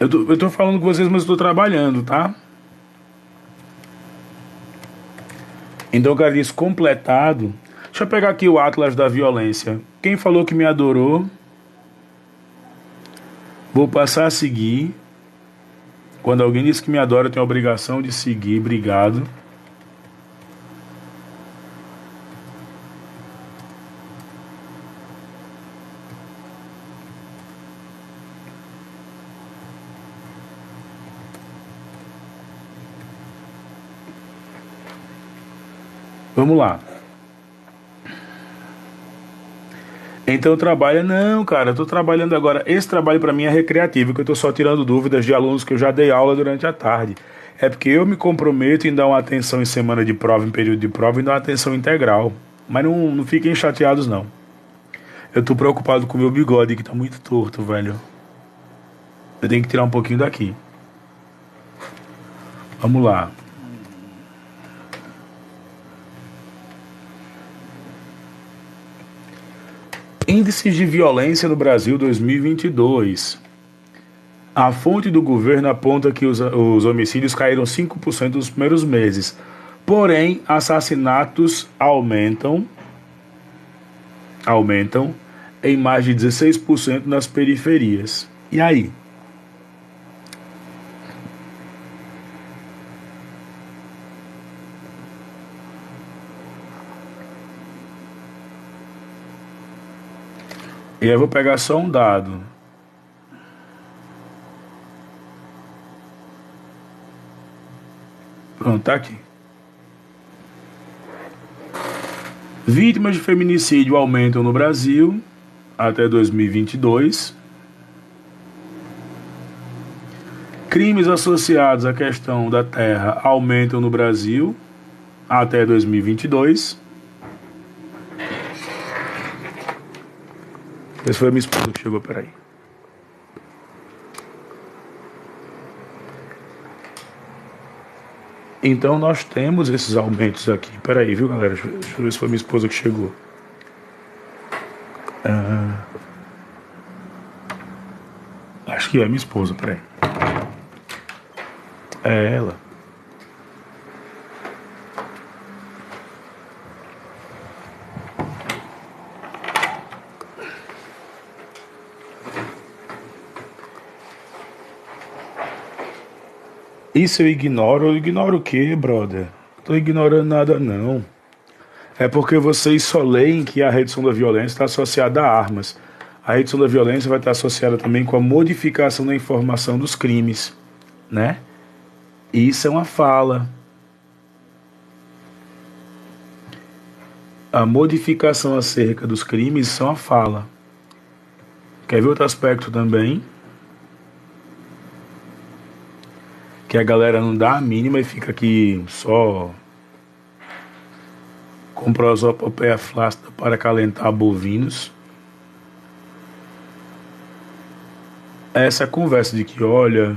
Eu tô falando com vocês, mas eu tô trabalhando, tá? Então o cara diz completado. Deixa eu pegar aqui o Atlas da Violência. Quem falou que me adorou, vou passar a seguir. Quando alguém diz que me adora, eu tenho a obrigação de seguir. Obrigado. Vamos lá. Então trabalha, não, cara, eu tô trabalhando agora. Esse trabalho para mim é recreativo, que eu tô só tirando dúvidas de alunos que eu já dei aula durante a tarde. É porque eu me comprometo em dar uma atenção em semana de prova, em período de prova, e dar uma atenção integral. Mas não fiquem chateados, não. Eu tô preocupado com o meu bigode, que tá muito torto, velho. Eu tenho que tirar um pouquinho daqui. Vamos lá. Índices de violência no Brasil 2022. A fonte do governo aponta que os homicídios caíram 5% nos primeiros meses. Porém, assassinatos aumentam em mais de 16% nas periferias. E aí? E aí eu vou pegar só um dado. Pronto, tá aqui. Vítimas de feminicídio aumentam no Brasil até 2022. Crimes associados à questão da terra aumentam no Brasil até 2022. Esse foi a minha esposa que chegou, peraí. Então nós temos esses aumentos aqui. Peraí, viu, galera? Deixa eu ver se foi minha esposa que chegou. Acho que é minha esposa, peraí. É ela. Isso eu ignoro. Eu ignoro o quê, brother? Não tô ignorando nada, não. É porque vocês só leem que a redução da violência está associada a armas. A redução da violência vai estar associada também com a modificação da informação dos crimes, né? E isso é uma fala. A modificação acerca dos crimes são uma fala. Quer ver outro aspecto também? Que a galera não dá a mínima e fica aqui só com prosopopeia flácida para acalentar bovinos. Essa conversa de que, olha,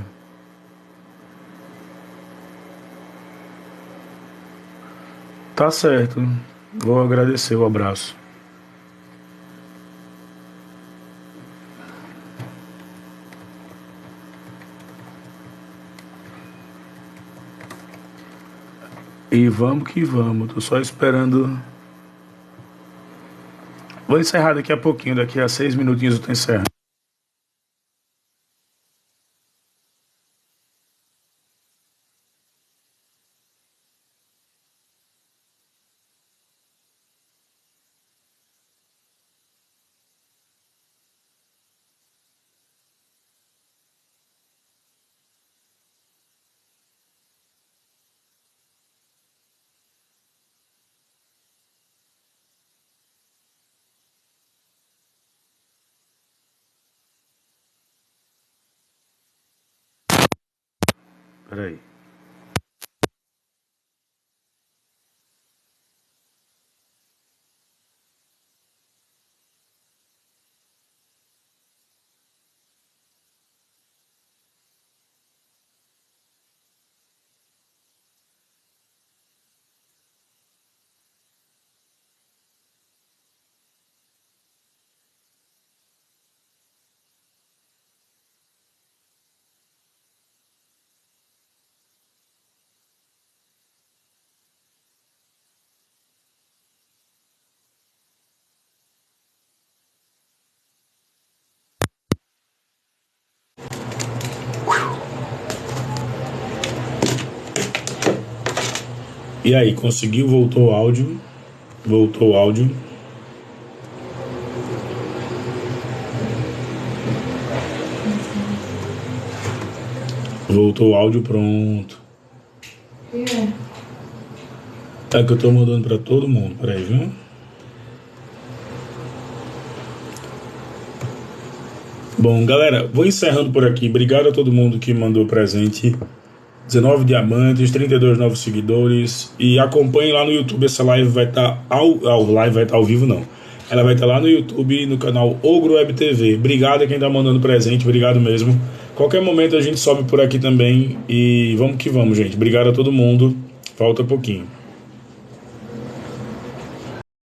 tá certo, vou agradecer o abraço. E vamos que vamos. Tô só esperando. Vou encerrar daqui a pouquinho, daqui a 6 minutinhos eu tô encerrando. Peraí. E aí, conseguiu? Voltou o áudio? Voltou o áudio. Voltou o áudio, pronto. É que eu tô mandando pra todo mundo, peraí, viu? Bom, galera, vou encerrando por aqui. Obrigado a todo mundo que mandou presente. 19 diamantes, 32 novos seguidores. E acompanhe lá no YouTube. Essa live vai estar ao vivo, não. Ela vai estar lá no YouTube, no canal Ogro Web TV. Obrigado a quem tá mandando presente, obrigado mesmo. Qualquer momento a gente sobe por aqui também. E vamos que vamos, gente. Obrigado a todo mundo. Falta pouquinho.